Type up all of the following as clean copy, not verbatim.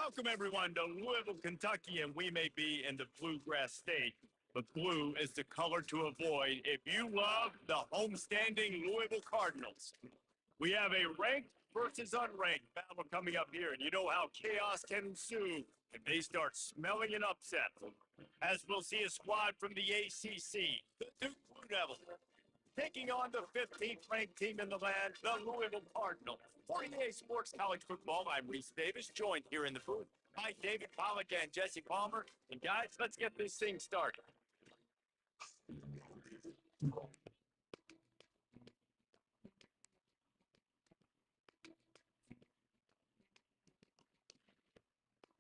Welcome, everyone, to Louisville, Kentucky, and we may be in the bluegrass state, but blue is the color to avoid if you love the homestanding Louisville Cardinals. We have a ranked versus unranked battle coming up here, and you know how chaos can ensue if they start smelling an upset. As we'll see a squad from the ACC, the Duke Blue Devils, taking on the 15th ranked team in the land, the Louisville Cardinals. For EA Sports College Football, I'm Reese Davis, joined here in the booth by David Pollack and Jesse Palmer. And guys, let's get this thing started.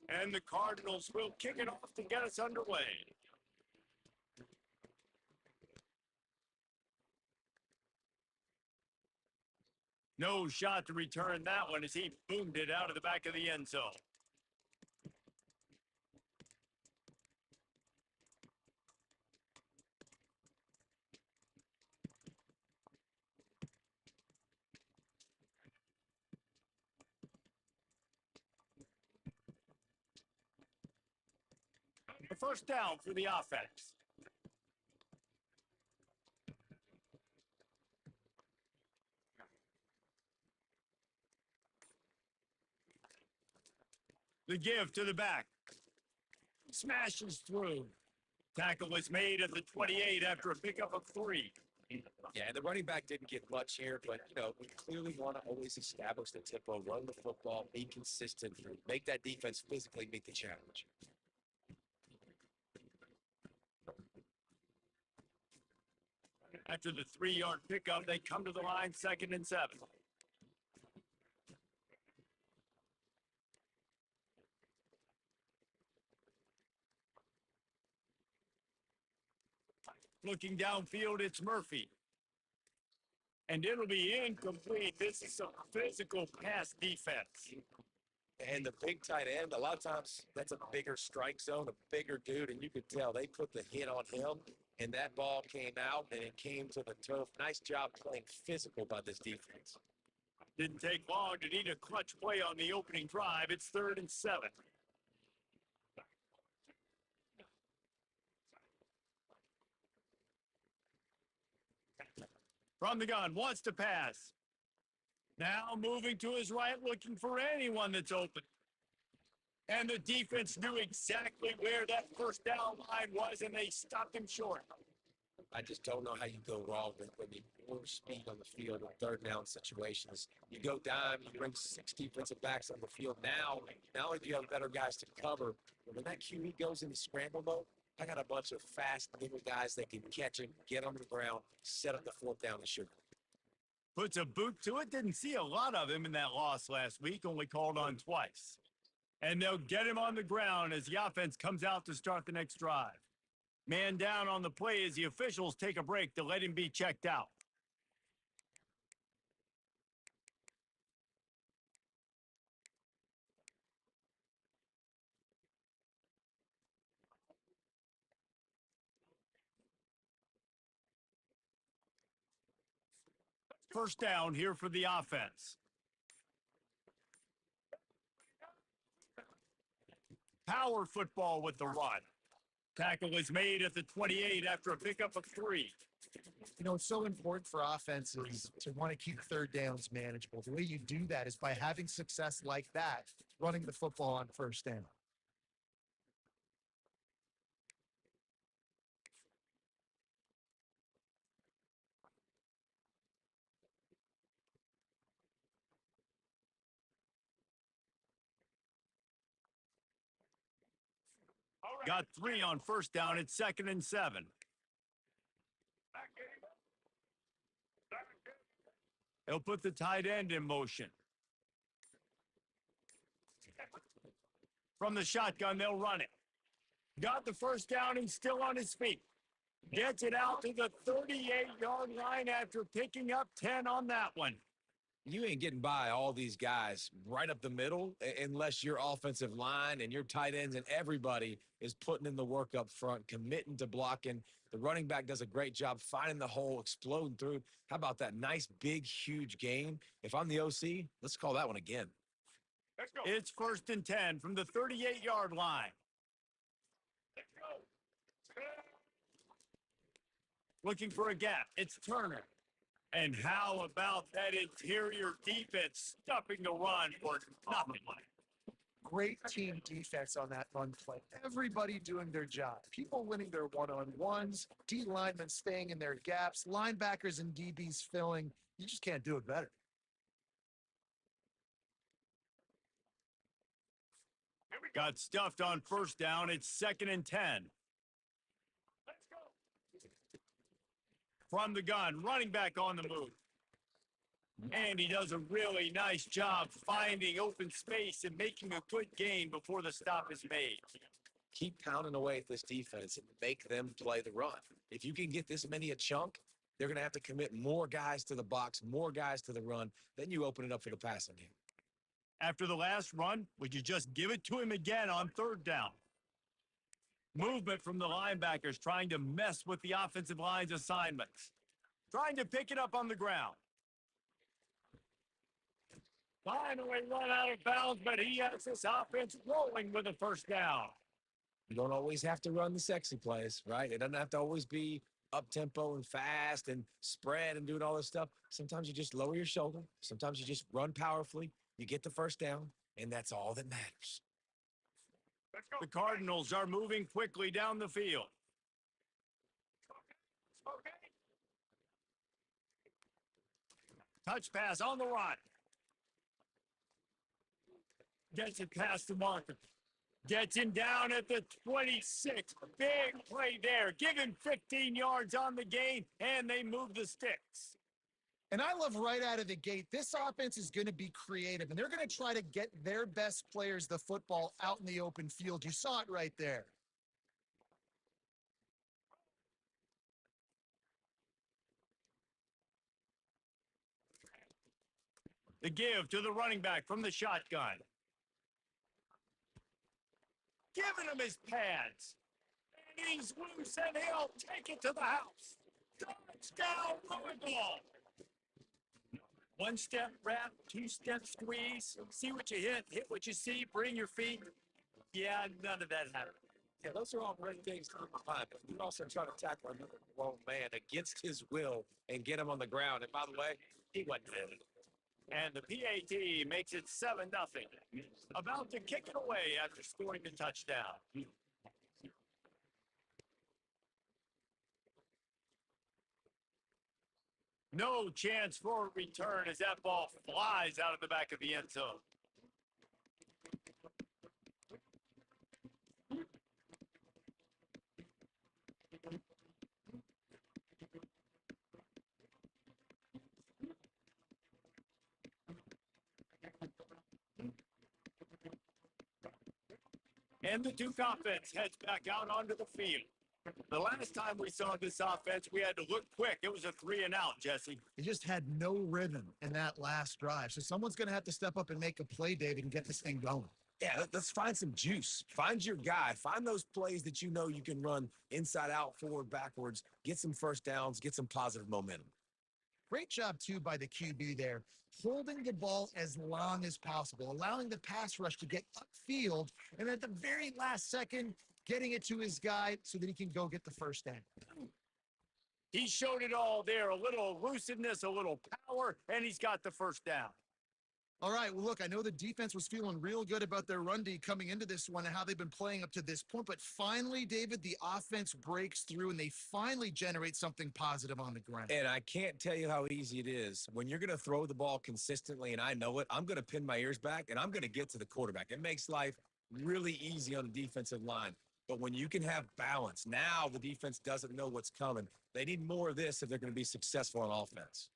And the Cardinals will kick it off to get us underway. No shot to return that one as he boomed it out of the back of the end zone. The first down for the offense. The give to the back. Smashes through. Tackle was made at the 28 after a pickup of 3. Yeah, the running back didn't get much here, but, we clearly want to always establish the tempo, run the football, be consistent, make that defense physically meet the challenge. After the 3-yard pickup, they come to the line 2nd and 7. Looking downfield, it's Murphy. And it'll be incomplete. This is some physical pass defense. And the big tight end, a lot of times that's a bigger strike zone, a bigger dude, and you could tell they put the hit on him, and that ball came out, and it came to the turf. Nice job playing physical by this defense. Didn't take long to need a clutch play on the opening drive. It's 3rd and 7. From the gun, wants to pass. Now moving to his right, looking for anyone that's open. And the defense knew exactly where that first down line was, and they stopped him short. I just don't know how you go wrong with when you more speed on the field in 3rd down situations. You go dime, you bring 6 defensive backs on the field. Now if you have better guys to cover, when that QE goes into scramble mode, I got a bunch of fast, little guys that can catch him, get on the ground, set up the 4th down and shoot. Puts a boot to it. Didn't see a lot of him in that loss last week, only called on twice. And they'll get him on the ground as the offense comes out to start the next drive. Man down on the play as the officials take a break to let him be checked out. First down here for the offense. Power football with the run. Tackle is made at the 28 after a pickup of 3. It's so important for offenses to want to keep 3rd downs manageable. The way you do that is by having success like that, running the football on 1st down. Got 3 on 1st down. It's 2nd and 7. He'll put the tight end in motion. From the shotgun, they'll run it. Got the 1st down. He's still on his feet. Gets it out to the 38-yard line after picking up 10 on that one. You ain't getting by all these guys right up the middle unless your offensive line and your tight ends and everybody is putting in the work up front, committing to blocking. The running back does a great job finding the hole, exploding through. How about that nice, big, huge game? If I'm the OC, let's call that one again. It's 1st and 10 from the 38-yard line. Looking for a gap. It's Turner. And how about that interior defense stuffing the run for nothing? Great team defense on that run play. Everybody doing their job. People winning their one-on-ones, D linemen staying in their gaps, linebackers and DBs filling. You just can't do it better. Got stuffed on 1st down. It's 2nd and 10. From the gun, running back on the move. And he does a really nice job finding open space and making a good gain before the stop is made. Keep pounding away at this defense and make them play the run. If you can get this many a chunk, they're going to have to commit more guys to the box, more guys to the run. Then you open it up for the passing game. After the last run, would you just give it to him again on 3rd down? Movement from the linebackers trying to mess with the offensive line's assignments. Trying to pick it up on the ground. Finally run out of bounds, but he has this offense rolling with a 1st down. You don't always have to run the sexy plays, right? It doesn't have to always be up-tempo and fast and spread and doing all this stuff. Sometimes you just lower your shoulder. Sometimes you just run powerfully. You get the 1st down, and that's all that matters. The Cardinals are moving quickly down the field. Touch pass on the run. Gets it past the marker. Gets him down at the 26. Big play there. Give him 15 yards on the gain, and they move the sticks. And I love right out of the gate, this offense is going to be creative, and they're going to try to get their best players the football out in the open field. You saw it right there. The give to the running back from the shotgun. Giving him his pads. And he's loose, and he'll take it to the house. Touchdown, Louisville. 1-step wrap, 2-step squeeze. See what you hit what you see, bring your feet. Yeah, none of that happened. Yeah, those are all great things to find. But you also try to tackle another grown man against his will and get him on the ground. And by the way, he wasn't dead. And the PAT makes it 7-0. About to kick it away after scoring the touchdown. No chance for a return as that ball flies out of the back of the end zone. And the Duke offense heads back out onto the field. The last time we saw this offense, we had to look quick. It was a 3-and-out, Jesse. They just had no rhythm in that last drive. So someone's going to have to step up and make a play, David, and get this thing going. Yeah, let's find some juice. Find your guy. Find those plays that you know you can run inside out, forward, backwards. Get some 1st downs. Get some positive momentum. Great job, too, by the QB there, holding the ball as long as possible, allowing the pass rush to get upfield, and at the very last second, getting it to his guy so that he can go get the 1st down. He showed it all there, a little elusiveness, a little power, and he's got the 1st down. All right, well, look, I know the defense was feeling real good about their run D coming into this one and how they've been playing up to this point, but finally, David, the offense breaks through and they finally generate something positive on the ground. And I can't tell you how easy it is. When you're going to throw the ball consistently, and I know it, I'm going to pin my ears back, and I'm going to get to the quarterback. It makes life really easy on the defensive line. But when you can have balance, now the defense doesn't know what's coming. They need more of this if they're going to be successful on offense.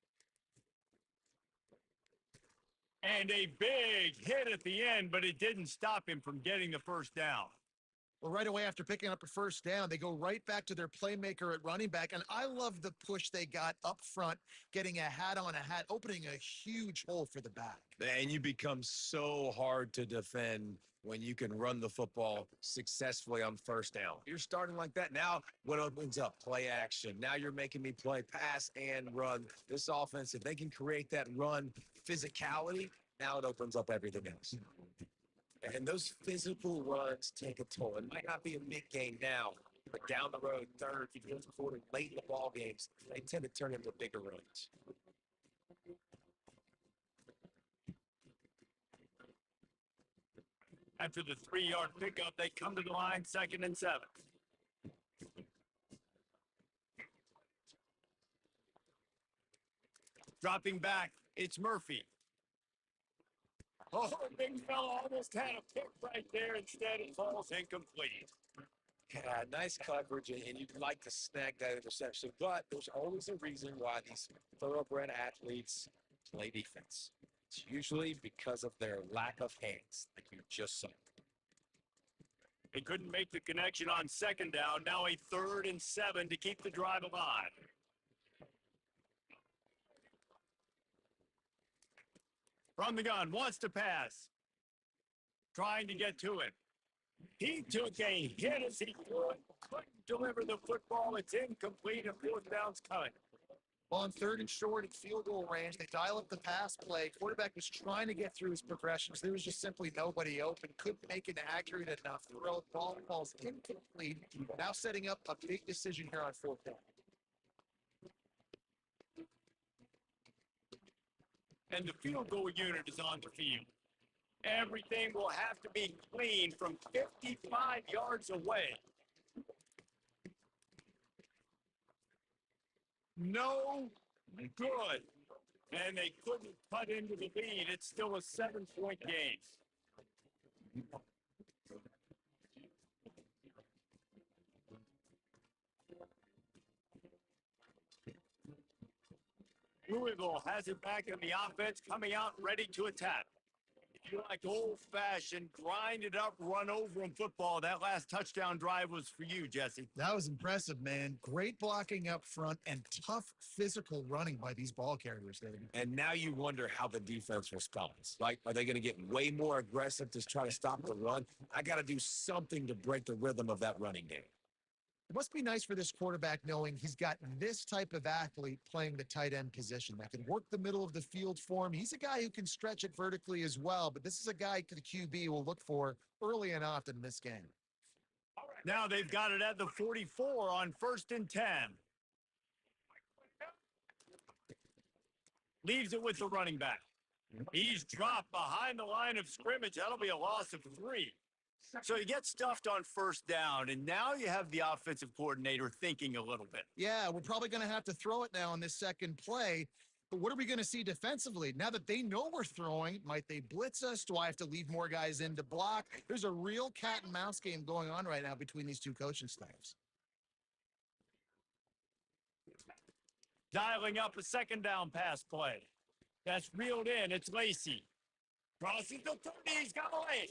And a big hit at the end, but it didn't stop him from getting the 1st down. Well, right away after picking up a 1st down, they go right back to their playmaker at running back. And I love the push they got up front, getting a hat on a hat, opening a huge hole for the back. And you become so hard to defend when you can run the football successfully on 1st down. You're starting like that. Now what opens up? Play action. Now you're making me play pass and run. This offense, if they can create that run physicality, Now it opens up everything else. And those physical runs take a toll. It might not be a big gain now, but down the road, third, fourth quarter, late in the ball games, they tend to turn into bigger runs. After the 3-yard pickup, they come to the line, 2nd and 7. Dropping back, it's Murphy. Oh, big fella almost had a pick right there. Instead, it falls incomplete. Yeah, nice coverage, and you'd like to snag that interception, but there's always a reason why these thoroughbred athletes play defense. It's usually because of their lack of hands, like you just saw. They couldn't make the connection on 2nd down. Now a 3rd and 7 to keep the drive alive. From the gun, wants to pass. Trying to get to it. He took a hit as he threw it. Couldn't deliver the football. It's incomplete, and 4th down's coming. On 3rd and short at field goal range, they dial up the pass play. Quarterback was trying to get through his progressions. There was just simply nobody open. Couldn't make an accurate enough throw. Ball falls incomplete. Now setting up a big decision here on 4th down. And the field goal unit is on the field. Everything will have to be clean from 55 yards away. No good. And they couldn't cut into the lead. It's still a 7-point game. Louisville has it back in the offense, coming out ready to attack. If you like old-fashioned, grind it up, run over in football, that last touchdown drive was for you, Jesse. That was impressive, man. Great blocking up front and tough physical running by these ball carriers, David. And now you wonder how the defense responds. Like, are they going to get way more aggressive to try to stop the run? I got to do something to break the rhythm of that running game. It must be nice for this quarterback knowing he's got this type of athlete playing the tight end position that can work the middle of the field for him. He's a guy who can stretch it vertically as well, but this is a guy the QB will look for early and often in this game. Now they've got it at the 44 on 1st and 10. Leaves it with the running back. He's dropped behind the line of scrimmage. That'll be a loss of 3. So you get stuffed on 1st down, and now you have the offensive coordinator thinking a little bit. Yeah, we're probably going to have to throw it now on this second play. But what are we going to see defensively? Now that they know we're throwing, might they blitz us? Do I have to leave more guys in to block? There's a real cat and mouse game going on right now between these two coaching staffs. Dialing up a 2nd down pass play. That's reeled in. It's Lacey. Crosses the 30. He's got away.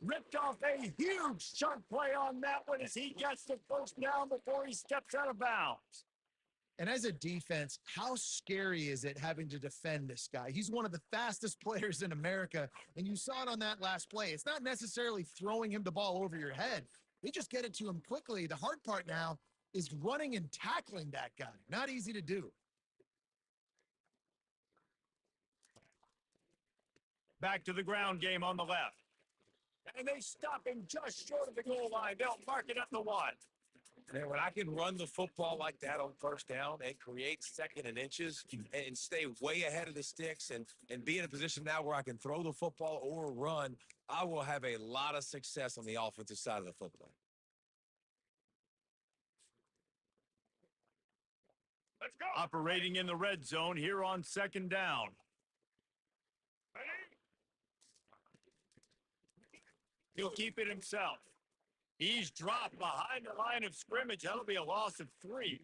Ripped off a huge chunk play on that one as he gets the 1st down before he steps out of bounds. And as a defense, how scary is it having to defend this guy? He's one of the fastest players in America, and you saw it on that last play. It's not necessarily throwing him the ball over your head. They just get it to him quickly. The hard part now is running and tackling that guy. Not easy to do. Back to the ground game on the left. And they stop him just short of the goal line. They'll mark it at the 1. And when I can run the football like that on 1st down and create 2nd and inches and stay way ahead of the sticks and be in a position now where I can throw the football or run, I will have a lot of success on the offensive side of the football. Let's go. Operating in the red zone here on 2nd down. He'll keep it himself. He's dropped behind the line of scrimmage. That'll be a loss of 3.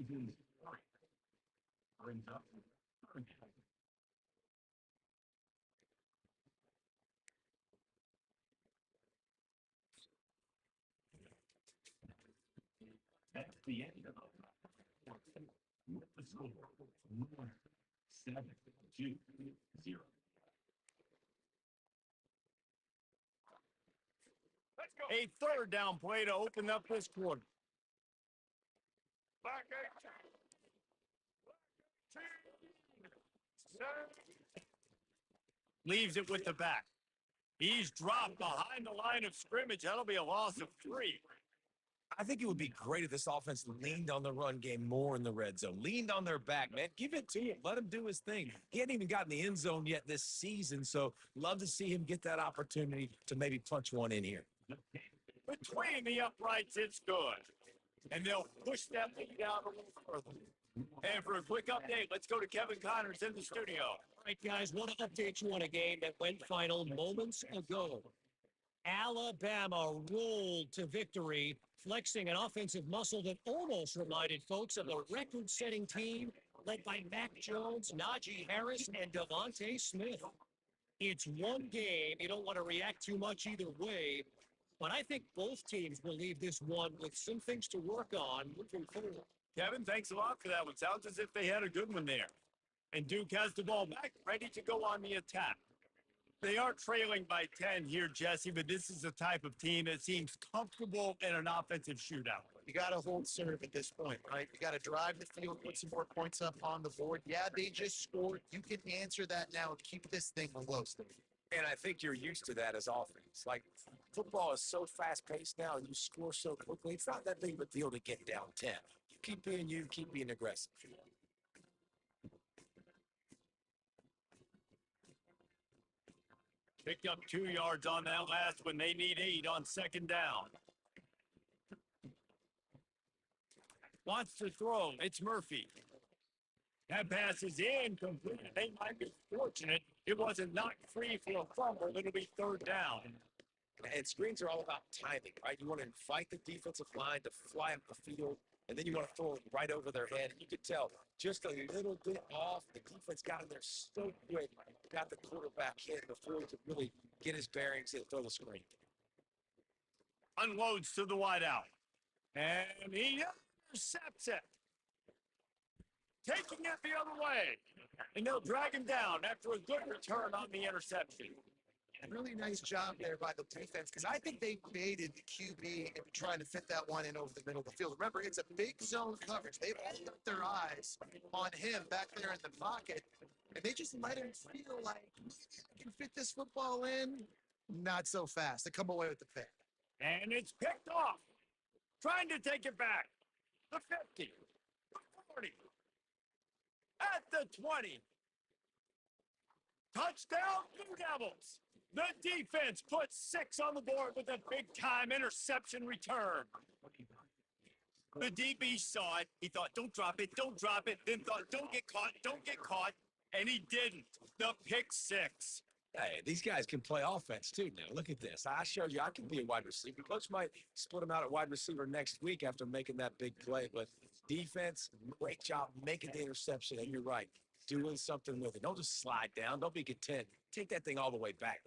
That's the end of the score. 7-2-0. A 3rd down play to open up this quarter. Back 18. leaves it with the back. He's dropped behind the line of scrimmage. That'll be a loss of 3. I think it would be great if this offense leaned on the run game more in the red zone, leaned on their back, man. Give it to him. Let him do his thing. He hadn't even gotten the end zone yet this season, so love to see him get that opportunity to maybe punch one in here. Between the uprights, it's good. And they'll push that lead out a little further. And for a quick update, let's go to Kevin Connors in the studio. All right, guys, want to update you on a game that went final moments ago. Alabama rolled to victory, flexing an offensive muscle that almost reminded folks of the record-setting team led by Mac Jones, Najee Harris, and Devontae Smith. It's one game. You don't want to react too much either way, but I think both teams will leave this one with some things to work on moving forward. Kevin, thanks a lot for that one. Sounds as if they had a good one there. And Duke has the ball back, ready to go on the attack. They are trailing by 10 here, Jesse, but this is the type of team that seems comfortable in an offensive shootout. You got to hold serve at this point, right? You got to drive the field, put some more points up on the board. Yeah, they just scored. You can answer that now and keep this thing close. And I think you're used to that as offense. Like, football is so fast-paced now, and you score so quickly. It's not that big of a deal to get down 10. You keep being aggressive. Picked up 2 yards on that last one. They need 8 on second down. Wants to throw. It's Murphy. That pass is incomplete. They might be fortunate it wasn't knocked free for a fumble. It'll be third down. And screens are all about timing, right? You want to invite the defensive line to fly up the field, and then you want to throw it right over their head. And you could tell just a little bit off. The defense got in there so quick, got the quarterback hit before he could really get his bearings and throw the screen. Unloads to the wideout. And he intercepts it. Taking it the other way. And they'll drag him down after a good return on the interception. Really nice job there by the defense, because I think they baited the QB into trying to fit that one in over the middle of the field. Remember, it's a big zone coverage. They've all got their eyes on him back there in the pocket, and they just let him feel like he can fit this football in. Not so fast. They come away with the pick. And it's picked off. Trying to take it back. The 50. The 40. At the 20. Touchdown, Blue Devils. The defense puts 6 on the board with a big-time interception return. The DB saw it. He thought, don't drop it, don't drop it. Then thought, don't get caught, don't get caught. And he didn't. The pick 6. Hey, these guys can play offense too now. Look at this. I showed you I can be a wide receiver. Coach might split him out at wide receiver next week after making that big play. But defense, great job making the interception. And you're right, doing something with it. Don't just slide down. Don't be content. Take that thing all the way back.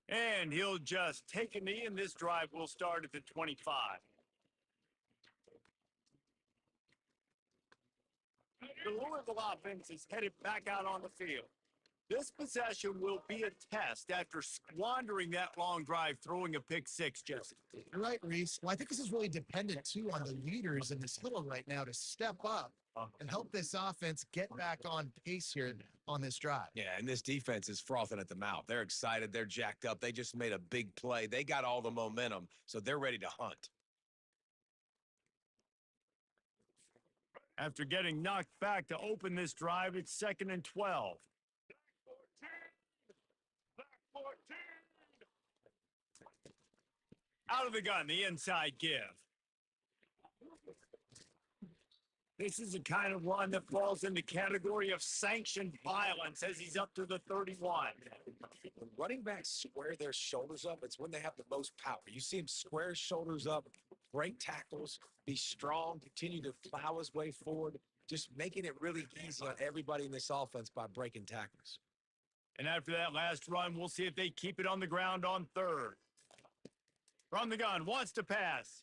And he'll just take a knee, and this drive will start at the 25. The Louisville offense is headed back out on the field. This possession will be a test after squandering that long drive, throwing a pick 6, Jesse. You're right, Reese. Well, I think this is really dependent, too, on the leaders in this huddle right now to step up and help this offense get back on pace here on this drive. Yeah, and this defense is frothing at the mouth. They're excited. They're jacked up. They just made a big play. They got all the momentum, so they're ready to hunt. After getting knocked back to open this drive, it's 2nd and 12. Back 14. Out of the gun, the inside give. This is the kind of run that falls in the category of sanctioned violence as he's up to the 31. When running backs square their shoulders up, it's when they have the most power. You see him square his shoulders up, break tackles, be strong, continue to plow his way forward, just making it really easy on everybody in this offense by breaking tackles. And after that last run, we'll see if they keep it on the ground on 3rd. From the gun, wants to pass.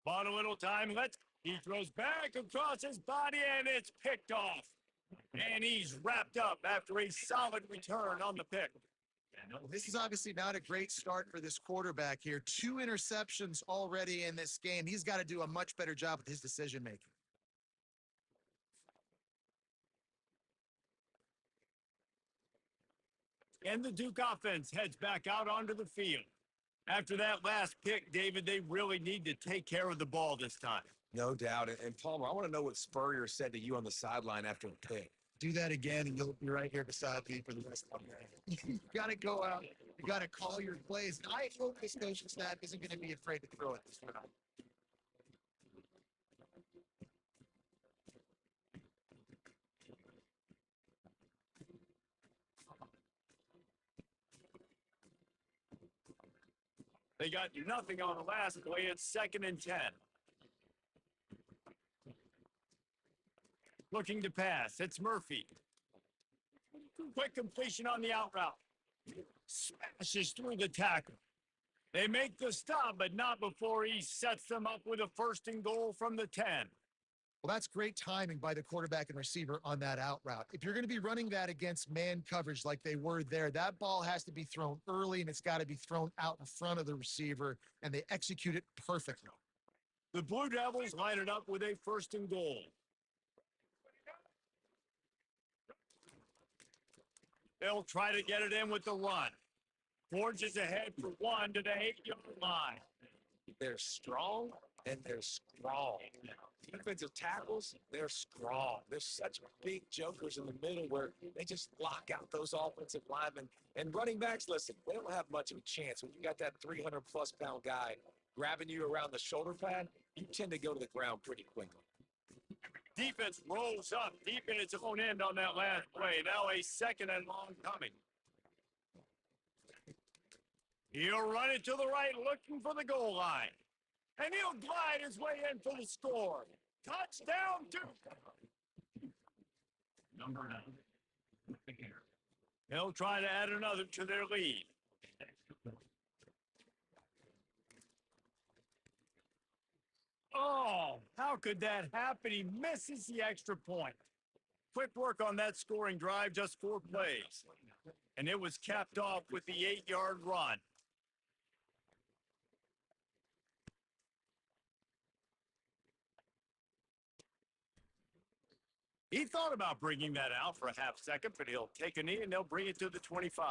Bought a little time, he throws back across his body, and it's picked off. And he's wrapped up after a solid return on the pick. This is obviously not a great start for this quarterback here. 2 interceptions already in this game. He's got to do a much better job with his decision-making. And the Duke offense heads back out onto the field. After that last pick, David, they really need to take care of the ball this time. No doubt. And Palmer, I want to know what Spurrier said to you on the sideline after the pick. Do that again, and you'll be right here beside me for the rest of the game. You got to go out. You got to call your plays. And I hope this coaching staff isn't going to be afraid to throw it this round. They got nothing on the last play. It's 2nd and 10. Looking to pass. It's Murphy. Quick completion on the out route. Smashes through the tackle. They make the stop, but not before he sets them up with a 1st and goal from the 10. Well, that's great timing by the quarterback and receiver on that out route. If you're going to be running that against man coverage like they were there, that ball has to be thrown early, and it's got to be thrown out in front of the receiver, and they execute it perfectly. The Blue Devils line it up with a 1st and goal. They'll try to get it in with the run. Forges ahead for 1 to the 8-yard line. They're strong and they're strong. Defensive tackles, they're strong. There's such big jokers in the middle where they just lock out those offensive linemen. And running backs, listen, they don't have much of a chance. When you got that 300-plus pound guy grabbing you around the shoulder pad, you tend to go to the ground pretty quickly. Defense rolls up deep in its own end on that last play. Now a 2nd and long coming. He'll run it to the right, looking for the goal line. And he'll glide his way in for the score. Touchdown, Duke. Number 9. They'll try to add another to their lead. Oh, how could that happen? He misses the extra point. Quick work on that scoring drive, just 4 plays. And it was capped off with the 8-yard run. He thought about bringing that out for a half second, but he'll take a knee and they'll bring it to the 25.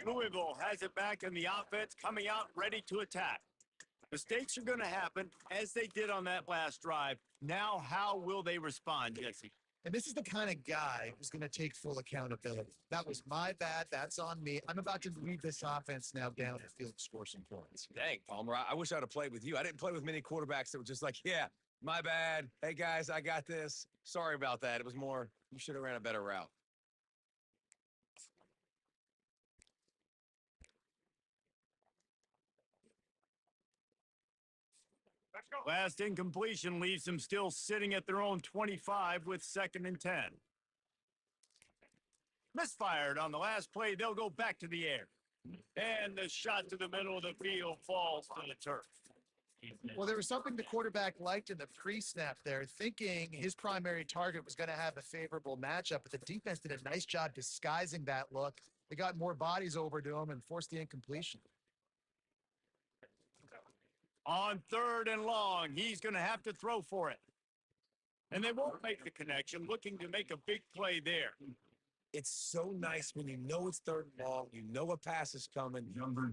Louisville has it back in the offense, coming out ready to attack. Mistakes are going to happen, as they did on that last drive. Now, how will they respond, Jesse? And this is the kind of guy who's going to take full accountability. That was my bad. That's on me. I'm about to lead this offense now down the field to score some points. Dang, Palmer, I wish I'd have played with you. I didn't play with many quarterbacks that were just like, yeah, my bad. Hey, guys, I got this. Sorry about that. It was more, you should have ran a better route. Last incompletion leaves them still sitting at their own 25 with 2nd and 10. Misfired on the last play. They'll go back to the air. And the shot to the middle of the field falls to the turf. Well, there was something the quarterback liked in the pre-snap there, thinking his primary target was going to have a favorable matchup, but the defense did a nice job disguising that look. They got more bodies over to him and forced the incompletion. On 3rd and long, he's going to have to throw for it. And they won't make the connection, looking to make a big play there. It's so nice when you know it's 3rd and long, you know a pass is coming,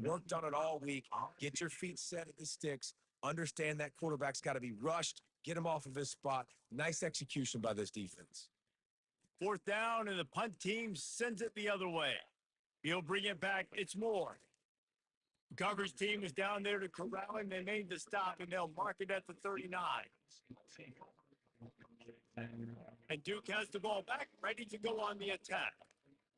worked on it all week, get your feet set at the sticks, understand that quarterback's got to be rushed, get him off of his spot. Nice execution by this defense. 4th down, and the punt team sends it the other way. He'll bring it back. It's Moore. Coverage team is down there to corral him. They made the stop, and they'll mark it at the 39. And Duke has the ball back, ready to go on the attack.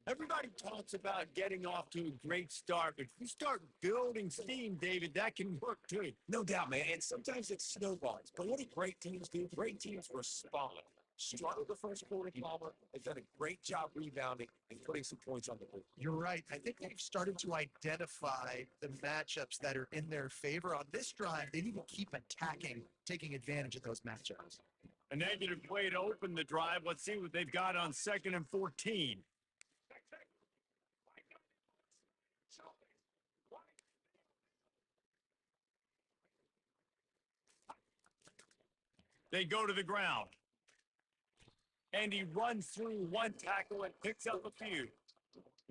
Everybody talks about getting off to a great start, but if you start building steam, David, that can work too. No doubt, man. And sometimes it snowballs. But what do great teams do? Great teams respond. Struggled the first quarter, Palmer. They've done a great job rebounding and putting some points on the board. You're right. I think they've started to identify the matchups that are in their favor. On this drive, they need to keep attacking, taking advantage of those matchups. A negative play to open the drive. Let's see what they've got on 2nd and 14. They go to the ground. And he runs through one tackle and picks up a few.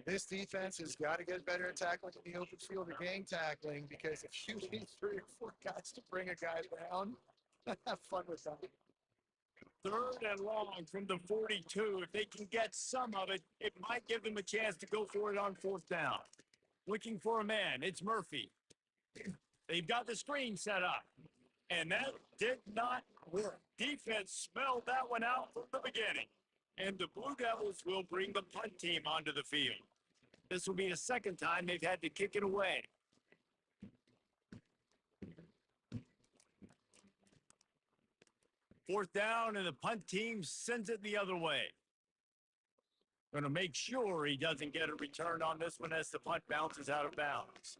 This defense has got to get better at tackling in the open field or gang tackling, because if you need 3 or 4 guys to bring a guy down, have fun with that. 3rd and long from the 42. If they can get some of it, it might give them a chance to go for it on 4th down. Looking for a man. It's Murphy. They've got the screen set up. And that did not work. Defense smelled that one out from the beginning. And the Blue Devils will bring the punt team onto the field. This will be the 2nd time they've had to kick it away. Fourth down, and the punt team sends it the other way. Going to make sure he doesn't get a return on this one as the punt bounces out of bounds.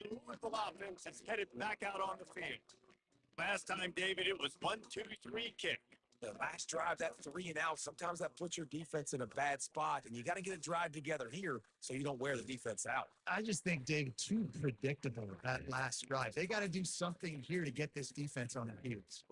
The Louisville offense is headed back out on the field. Last time, David, it was 1-2-3 kick. The last drive, that 3 and out, sometimes that puts your defense in a bad spot, and you got to get a drive together here so you don't wear the defense out. I just think, Dave, too predictable that last drive. They got to do something here to get this defense on their heels.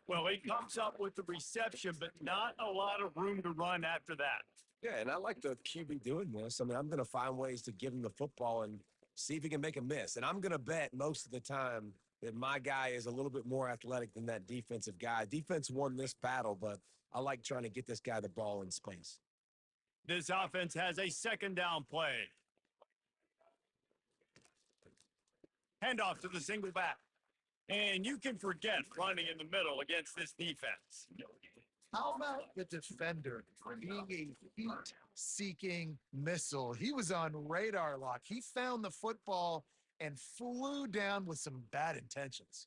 Well, he comes up with the reception, but not a lot of room to run after that. Yeah, and I like the QB doing this. I mean, I'm going to find ways to give him the football and see if he can make a miss. And I'm going to bet most of the time that my guy is a little bit more athletic than that defensive guy. Defense won this battle, but I like trying to get this guy the ball in space. This offense has a 2nd down play. Handoff to the single back. And you can forget running in the middle against this defense. How about the defender being a heat-seeking missile? He was on radar lock. He found the football and flew down with some bad intentions.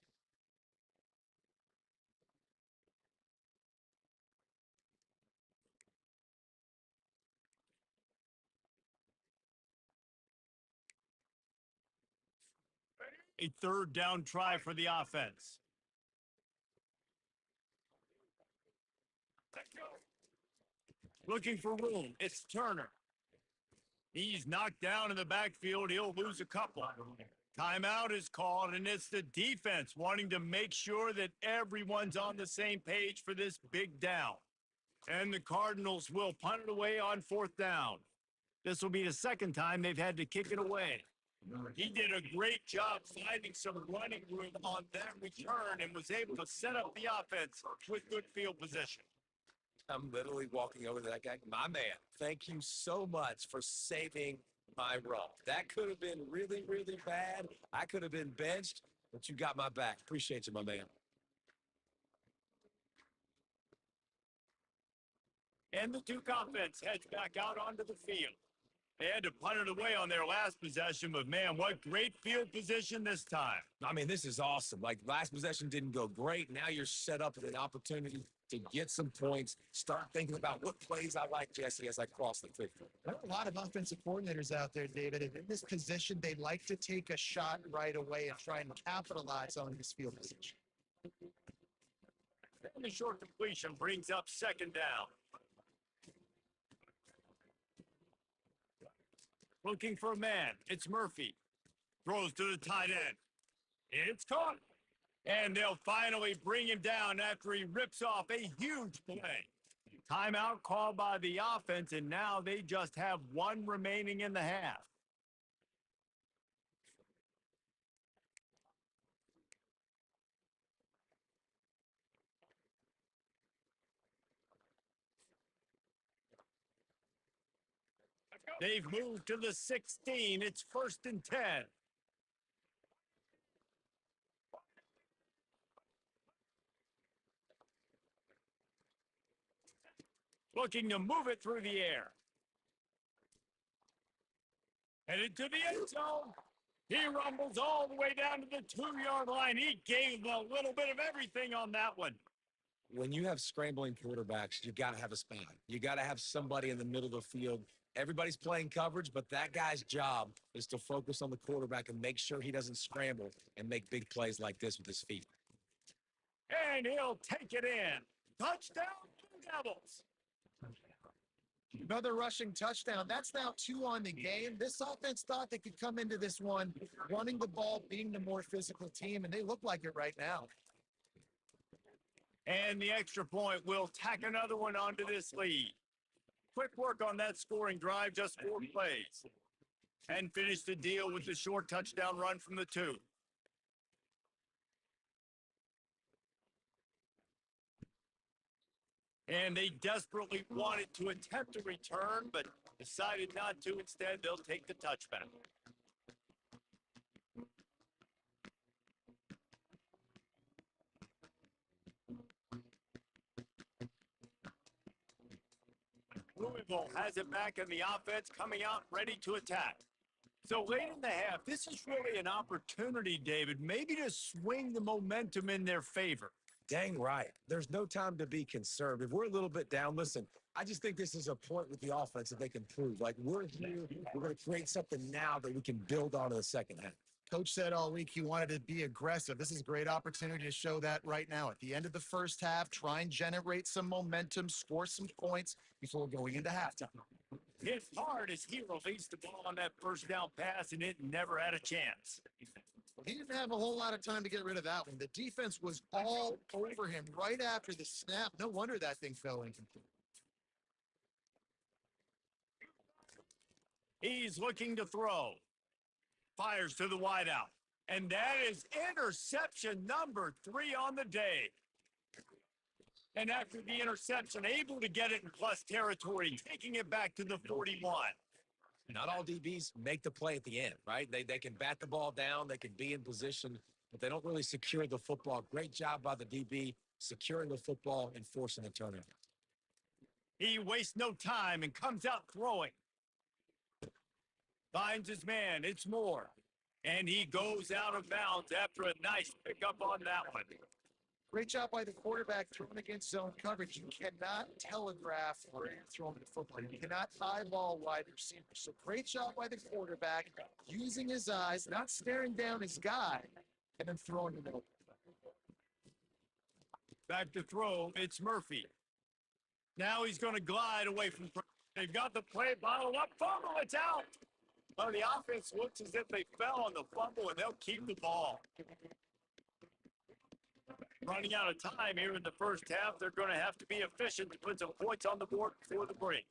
A 3rd down try for the offense. Looking for room. It's Turner. He's knocked down in the backfield. He'll lose a couple. Timeout is called, and it's the defense wanting to make sure that everyone's on the same page for this big down. And the Cardinals will punt it away on 4th down. This will be the 2nd time they've had to kick it away. He did a great job finding some running room on that return and was able to set up the offense with good field position. I'm literally walking over to that guy. My man, thank you so much for saving my run. That could have been really, really bad. I could have been benched, but you got my back. Appreciate you, my man. And the Duke offense heads back out onto the field. They had to punt it away on their last possession, but man, what great field position this time. I mean, this is awesome. Like, last possession didn't go great. Now you're set up with an opportunity to get some points. Start thinking about what plays I like, Jesse, as I cross the field. There are a lot of offensive coordinators out there, David, and in this position, they like to take a shot right away and try and capitalize on this field position. And the short completion brings up 2nd down. Looking for a man. It's Murphy. Throws to the tight end. It's caught. And they'll finally bring him down after he rips off a huge play. Timeout called by the offense, and now they just have 1 remaining in the half. They've moved to the 16. It's 1st and 10. Looking to move it through the air. Headed to the end zone. He rumbles all the way down to the 2-yard line. He gave a little bit of everything on that one. When you have scrambling quarterbacks, you got to have a spot. You got to have somebody in the middle of the field. Everybody's playing coverage, but that guy's job is to focus on the quarterback and make sure he doesn't scramble and make big plays like this with his feet. And he'll take it in. Touchdown, Blue Devils. Another rushing touchdown. That's now 2 on the game. This offense thought they could come into this one running the ball, being the more physical team, and they look like it right now. And the extra point will tack another one onto this lead. Quick work on that scoring drive, just 4 plays. And finish the deal with the short touchdown run from the 2. And they desperately wanted to attempt a return, but decided not to. Instead, they'll take the touchback. Louisville has it back, and the offense coming out ready to attack. So late in the half, this is really an opportunity, David, maybe to swing the momentum in their favor. Dang right. There's no time to be concerned. If we're a little bit down, listen, I just think this is a point with the offense that they can prove. Like, we're here, we're going to create something now that we can build on in the second half. Coach said all week he wanted to be aggressive. This is a great opportunity to show that right now. At the end of the first half, try and generate some momentum, score some points before going into halftime. Hit hard as he released the ball on that first down pass, and it never had a chance. He didn't have a whole lot of time to get rid of that one. The defense was all over him right after the snap. No wonder that thing fell incomplete. He's looking to throw. Fires to the wideout. And that is interception number 3 on the day. And after the interception, able to get it in plus territory, taking it back to the 41. Not all DBs make the play at the end, right? They can bat the ball down, they can be in position, but they don't really secure the football. Great job by the DB securing the football and forcing the turnover. He wastes no time and comes out throwing. Finds his man, it's Moore. And he goes out of bounds after a nice pickup on that one. Great job by the quarterback throwing against zone coverage. You cannot telegraph where you're throwing the football. You cannot eyeball wide receivers. So great job by the quarterback using his eyes, not staring down his guy, and then throwing the middle. Back to throw, it's Murphy. Now he's going to glide away from. They've got the play bottled up. Fumble, it's out. Well, the offense looks as if they fell on the fumble, and they'll keep the ball. Running out of time here in the first half, they're going to have to be efficient to put some points on the board before the break.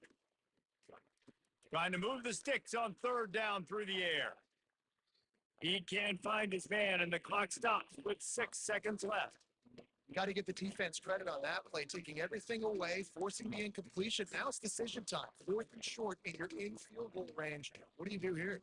Trying to move the sticks on third down through the air. He can't find his man, and the clock stops with 6 seconds left. Got to give the defense credit on that play, taking everything away, forcing the incompletion. Now it's decision time. 4th and short, and you're in field goal range. What do you do here?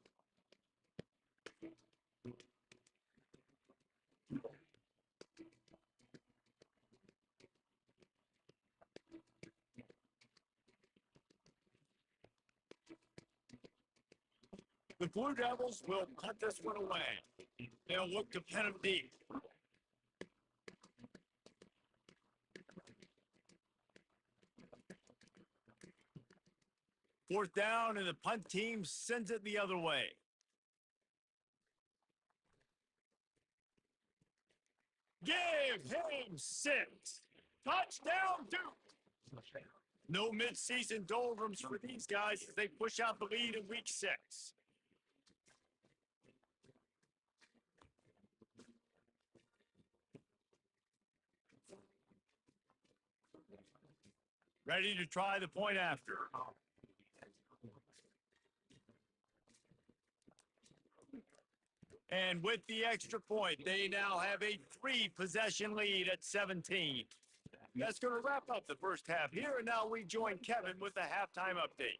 The Blue Devils will cut this one away. They'll look to pin him deep. Fourth down, and the punt team sends it the other way. Give him 6. Touchdown, Duke. No midseason doldrums for these guys as they push out the lead in week 6. Ready to try the point after. And with the extra point, they now have a 3-possession lead at 17. That's going to wrap up the first half here, and now we join Kevin with the halftime update.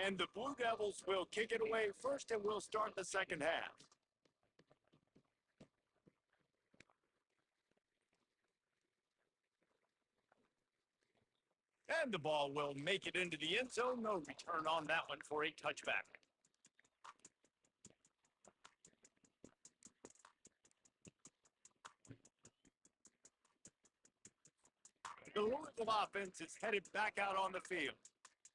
And the Blue Devils will kick it away first, and we'll start the second half. And the ball will make it into the end zone. No return on that one for a touchback. The Louisville offense is headed back out on the field.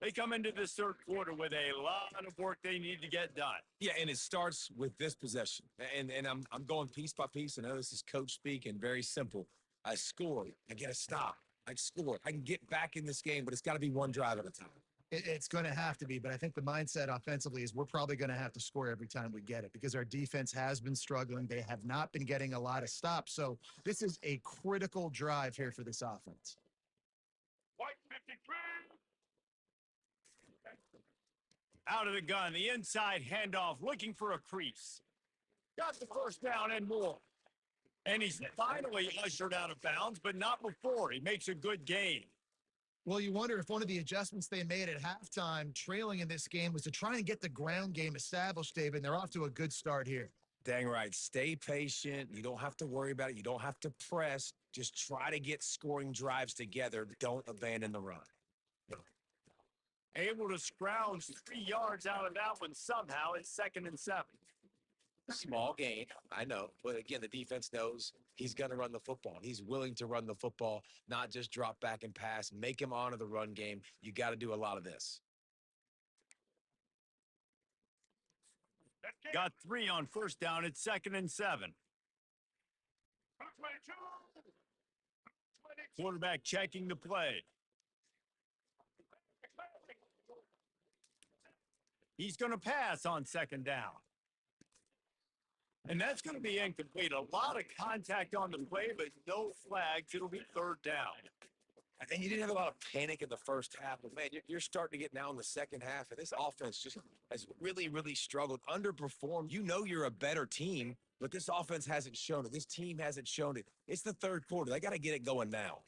They come into this third quarter with a lot of work they need to get done. Yeah, and it starts with this possession. And I'm going piece by piece. I know this is coach speak and very simple. I score, I get a stop. I score. I can get back in this game, but it's got to be one drive at a time. It's going to have to be, but I think the mindset offensively is we're probably going to have to score every time we get it because our defense has been struggling. They have not been getting a lot of stops. So this is a critical drive here for this offense. White 53. Out of the gun, the inside handoff, looking for a crease. Got the first down and more. And he's finally ushered out of bounds, but not before. He makes a good gain. Well, you wonder if one of the adjustments they made at halftime, trailing in this game, was to try and get the ground game established, David, and they're off to a good start here. Dang right. Stay patient. You don't have to worry about it. You don't have to press. Just try to get scoring drives together. Don't abandon the run. Able to scrounge 3 yards out of that one somehow. It's 2nd and 7. Small gain, I know. But again, the defense knows he's going to run the football. He's willing to run the football, not just drop back and pass. Make him honor the run game. You got to do a lot of this. Got 3 on first down. It's 2nd and 7. Quarterback checking the play. He's going to pass on 2nd down. And that's going to be incomplete. A lot of contact on the play, but no flags. It'll be 3rd down. And you didn't have a lot of panic in the first half, but man, you're starting to get now in the second half, and this offense just has really, really struggled, underperformed. You know you're a better team, but this offense hasn't shown it. This team hasn't shown it. It's the 3rd quarter. They got to get it going now.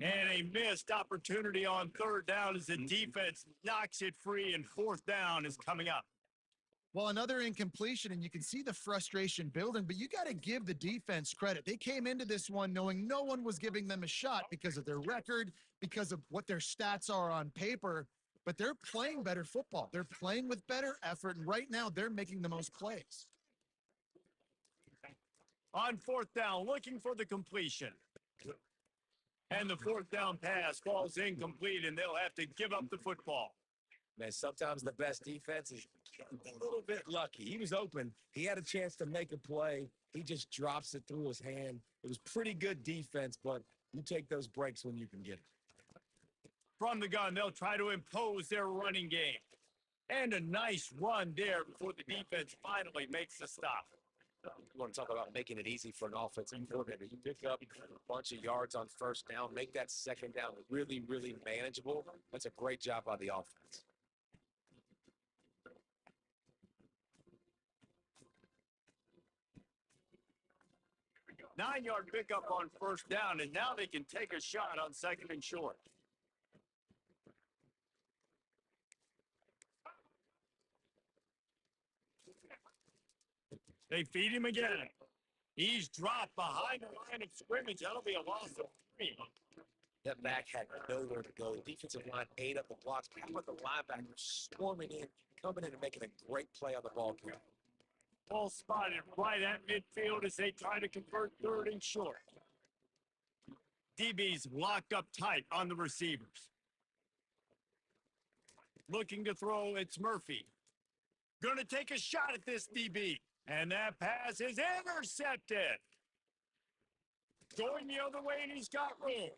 And a missed opportunity on 3rd down as the defense knocks it free, and 4th down is coming up. Well, another incompletion, and you can see the frustration building, but you got to give the defense credit. They came into this one knowing no one was giving them a shot because of their record, because of what their stats are on paper, but they're playing better football. They're playing with better effort, and right now they're making the most plays. On 4th down, looking for the completion. And the 4th down pass falls incomplete, and they'll have to give up the football. Man, sometimes the best defense is a little bit lucky. He was open. He had a chance to make a play. He just drops it through his hand. It was pretty good defense, but you take those breaks when you can get it. From the gun, they'll try to impose their running game. And a nice run there before the defense finally makes the stop. You want to talk about making it easy for an offensive coordinator. You pick up a bunch of yards on first down, make that 2nd down really, really manageable. That's a great job by the offense. Nine-yard pickup on first down, and now they can take a shot on 2nd and short. They feed him again. He's dropped behind the line of scrimmage. That'll be a loss of 3. That back had nowhere to go. The defensive line ate up the blocks. How about the linebackers swarming in, coming in and making a great play on the ball carrier? Ball spotted right at midfield as they try to convert 3rd and short. DB's locked up tight on the receivers. Looking to throw, it's Murphy. Going to take a shot at this DB. And that pass is intercepted. Going the other way, and he's got room.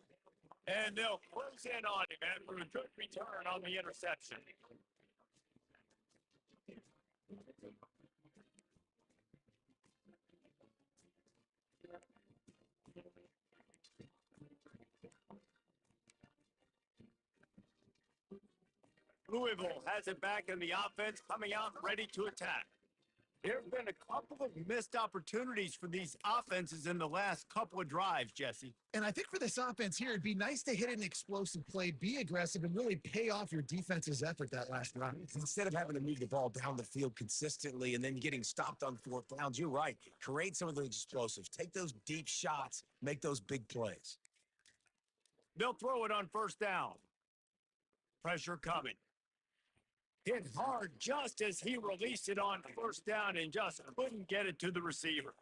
And they'll close in on him after a good return on the interception. Louisville has it back in the offense, coming out ready to attack. There have been a couple of missed opportunities for these offenses in the last couple of drives, Jesse. And I think for this offense here, it'd be nice to hit an explosive play, be aggressive, and really pay off your defense's effort that last drive. Instead of having to move the ball down the field consistently and then getting stopped on 4th downs, you're right. Create some of those explosives. Take those deep shots. Make those big plays. They'll throw it on first down. Pressure coming. Hit hard just as he released it on first down and just couldn't get it to the receiver.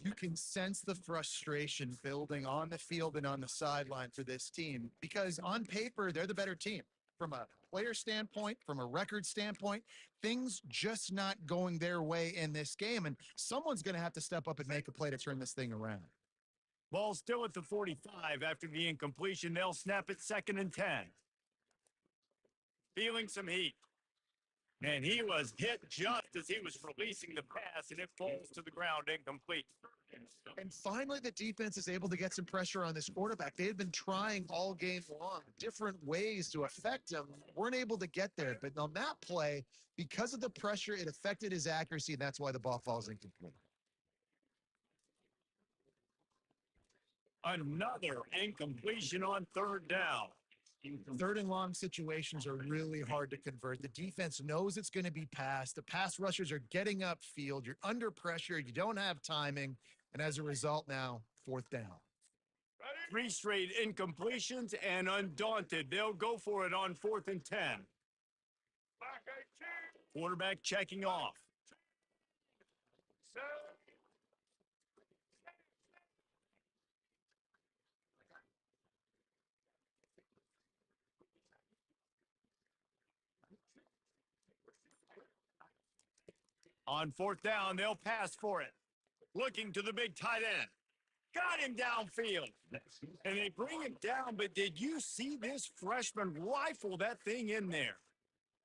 You can sense the frustration building on the field and on the sideline for this team because on paper, they're the better team. From a player standpoint, from a record standpoint, things just not going their way in this game. And someone's going to have to step up and make a play to turn this thing around. Ball still at the 45 after the incompletion. They'll snap it 2nd and 10. Feeling some heat. And he was hit just as he was releasing the pass, and it falls to the ground incomplete. And finally, the defense is able to get some pressure on this quarterback. They had been trying all game long, different ways to affect him. Weren't able to get there. But on that play, because of the pressure, it affected his accuracy, and that's why the ball falls incomplete. Another incompletion on 3rd down. 3rd and long situations are really hard to convert. The defense knows it's going to be passed. The pass rushers are getting upfield. You're under pressure. You don't have timing. And as a result now, 4th down. 3 straight incompletions, and undaunted, they'll go for it on 4th and 10. Quarterback checking off. On 4th down, they'll pass for it. Looking to the big tight end. Got him downfield. And they bring him down, but did you see this freshman rifle that thing in there?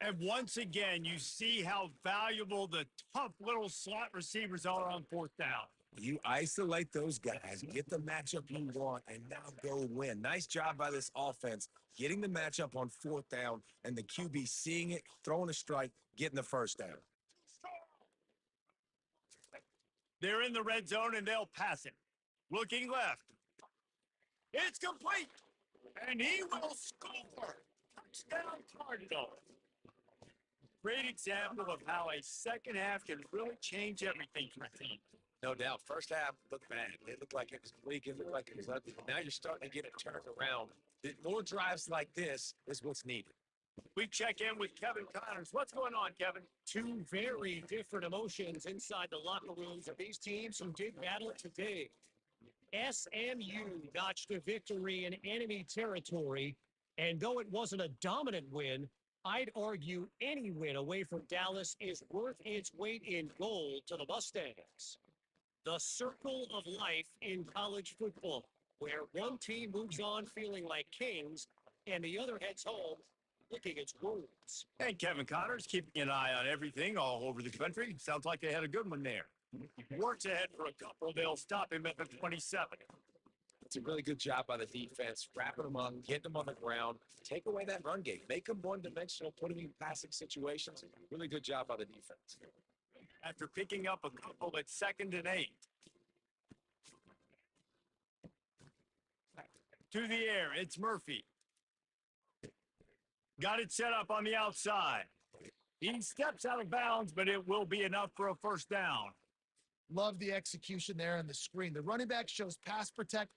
And once again, you see how valuable the tough little slot receivers are on 4th down. You isolate those guys, get the matchup you want, and now go win. Nice job by this offense, getting the matchup on 4th down, and the QB seeing it, throwing a strike, getting the 1st down. They're in the red zone, and they'll pass it. Looking left. It's complete. And he will score. Touchdown Cardinals. Great example of how a second half can really change everything for a team. No doubt. First half looked bad. It looked like it was weak. It looked like it was ugly. Now you're starting to get it turned around. More drives like this is what's needed. We check in with Kevin Connors. What's going on, Kevin? 2 very different emotions inside the locker rooms of these teams who did battle today. SMU notched a victory in enemy territory, and though it wasn't a dominant win, I'd argue any win away from Dallas is worth its weight in gold to the Mustangs. The circle of life in college football, where one team moves on feeling like kings and the other heads home licking its wounds. And Kevin Connors keeping an eye on everything all over the country. Sounds like they had a good one there. Works ahead for a couple. They'll stop him at the 27. It's a really good job by the defense, wrapping them up, getting them on the ground, take away that run game, make them one-dimensional, put them in passing situations. Really good job by the defense. After picking up a couple at 2nd and 8. To the air, it's Murphy. Got it set up on the outside. He steps out of bounds, but it will be enough for a 1st down. Love the execution there on the screen. The running back shows pass protect.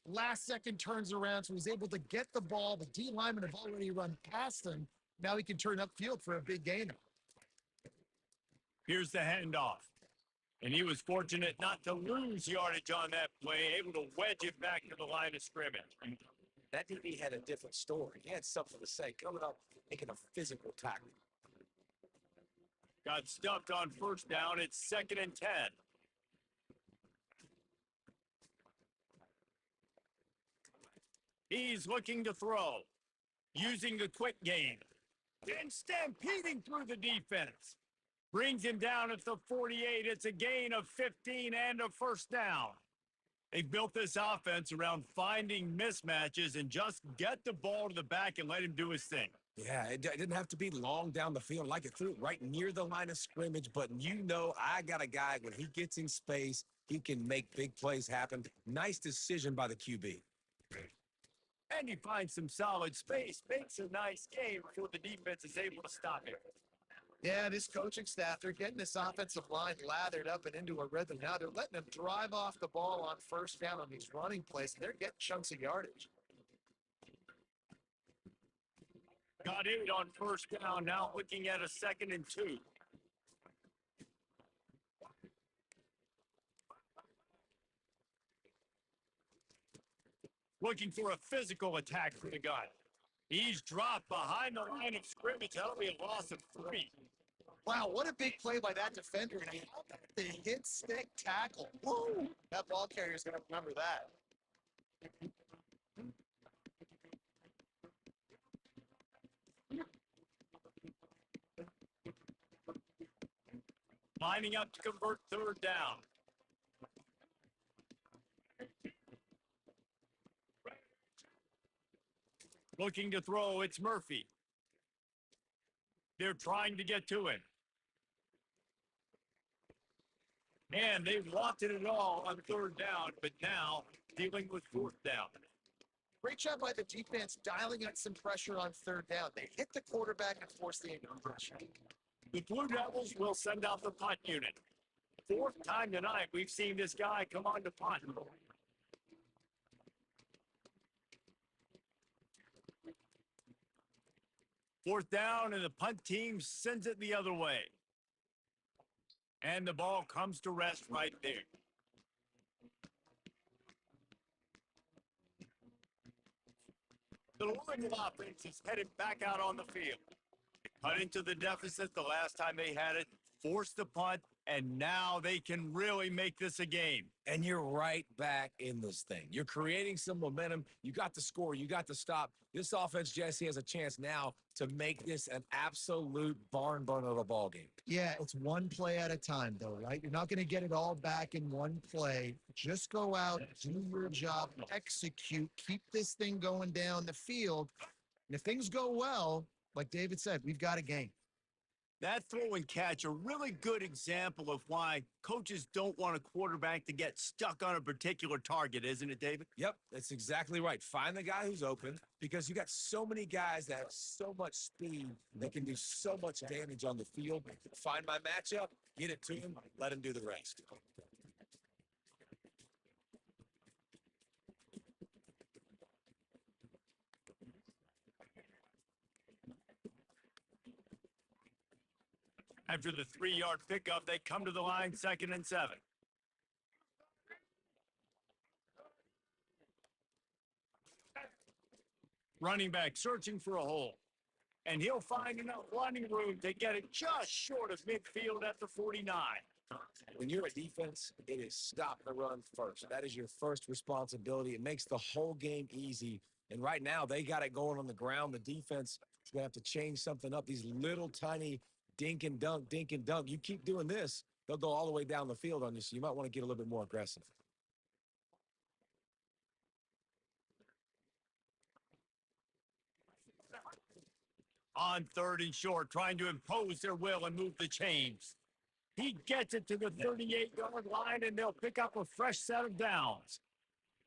Last second turns around, so he's able to get the ball. The D linemen have already run past him. Now he can turn upfield for a big gainer. Here's the handoff. And he was fortunate not to lose yardage on that play, able to wedge it back to the line of scrimmage. That DB had a different story. He had something to say, coming up, making a physical tackle. Got stuffed on 1st down. It's 2nd and 10. He's looking to throw, using the quick game. Then stampeding through the defense. Brings him down at the 48. It's a gain of 15 and a 1st down. They built this offense around finding mismatches and just get the ball to the back and let him do his thing. Yeah, it didn't have to be long down the field. Like it threw it right near the line of scrimmage, but you know I got a guy, when he gets in space, he can make big plays happen. Nice decision by the QB. And he finds some solid space, makes a nice game before the defense is able to stop him. Yeah, this coaching staff, they're getting this offensive line lathered up and into a rhythm. Now they're letting them drive off the ball on 1st down on these running plays. They're getting chunks of yardage. Got it on 1st down, now looking at a 2nd and 2. Looking for a physical attack for the guy. He's dropped behind the line of scrimmage. That'll be a loss of 3. Wow, what a big play by that defender. And how about the hit stick tackle? Woo! That ball carrier is going to remember that. Lining up to convert third down. Looking to throw, it's Murphy. They're trying to get to him. And they wanted it all on third down, but now dealing with fourth down. Great job by the defense dialing up some pressure on third down. They hit the quarterback and forced the incompletion. The Blue Devils will send out the punt unit. Fourth time tonight we've seen this guy come on to punt. Fourth down, and the punt team sends it the other way. And the ball comes to rest right there. The Louisville offense is headed back out on the field. Cut into the deficit the last time they had it, forced the punt, and now they can really make this a game. And you're right back in this thing. You're creating some momentum. You got the score. You got the stop. This offense, Jesse, has a chance now to make this an absolute barn burner of a ball game. Yeah, it's one play at a time, though, right? You're not going to get it all back in one play. Just go out, do your job, execute, keep this thing going down the field. And if things go well, like David said, we've got a game. That throw and catch, a really good example of why coaches don't want a quarterback to get stuck on a particular target, isn't it, David? Yep, that's exactly right. Find the guy who's open because you got so many guys that have so much speed that can do so much damage on the field. Find my matchup, get it to him, let him do the rest. After the 3-yard pickup, they come to the line, 2nd and 7. Running back searching for a hole. And he'll find enough running room to get it just short of midfield at the 49. When you're a defense, it is stop the run first. That is your first responsibility. It makes the whole game easy. And right now, they got it going on the ground. The defense is going to have to change something up. These little tiny dink and dunk, dink and dunk. You keep doing this, they'll go all the way down the field on you. So you might want to get a little bit more aggressive. On 3rd and short, trying to impose their will and move the chains. He gets it to the 38-yard line, and they'll pick up a fresh set of downs.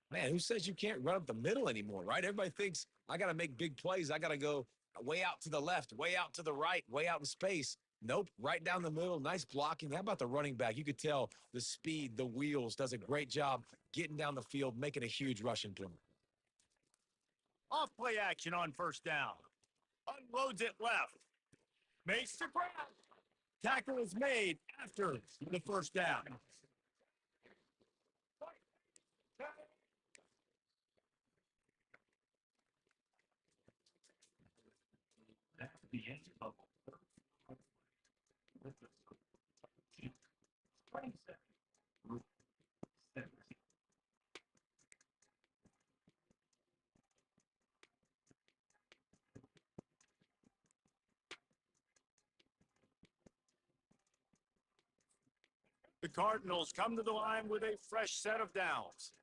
Man, who says you can't run up the middle anymore, right? Everybody thinks I got to make big plays. I got to go way out to the left, way out to the right, way out in space. Nope, right down the middle. Nice blocking. How about the running back? You could tell the speed, the wheels, does a great job getting down the field, making a huge rushing play. Off play action on 1st down. Unloads it left. Makes the grab. Tackle is made after the 1st down. The Cardinals come to the line with a fresh set of downs.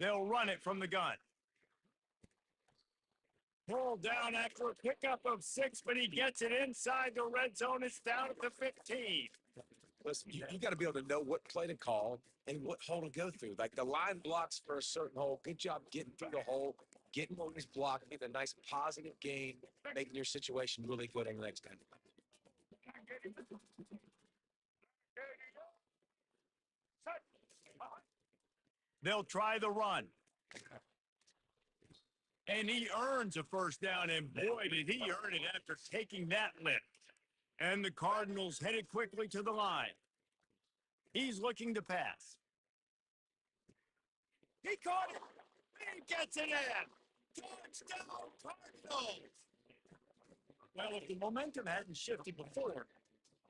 They'll run it from the gun. Pulled down after a pickup of 6, but he gets it inside the red zone. It's down at the 15. Listen, you got to be able to know what play to call and what hole to go through. Like the line blocks for a certain hole. Good job getting through the hole, getting what he's blocked, getting a nice positive gain, making your situation really good on the next time. They'll try the run. And he earns a 1st down, and boy, did he earn it after taking that lift. And the Cardinals headed quickly to the line. He's looking to pass. He caught it. He gets it in. Touchdown, Cardinals. Well, if the momentum hadn't shifted before, it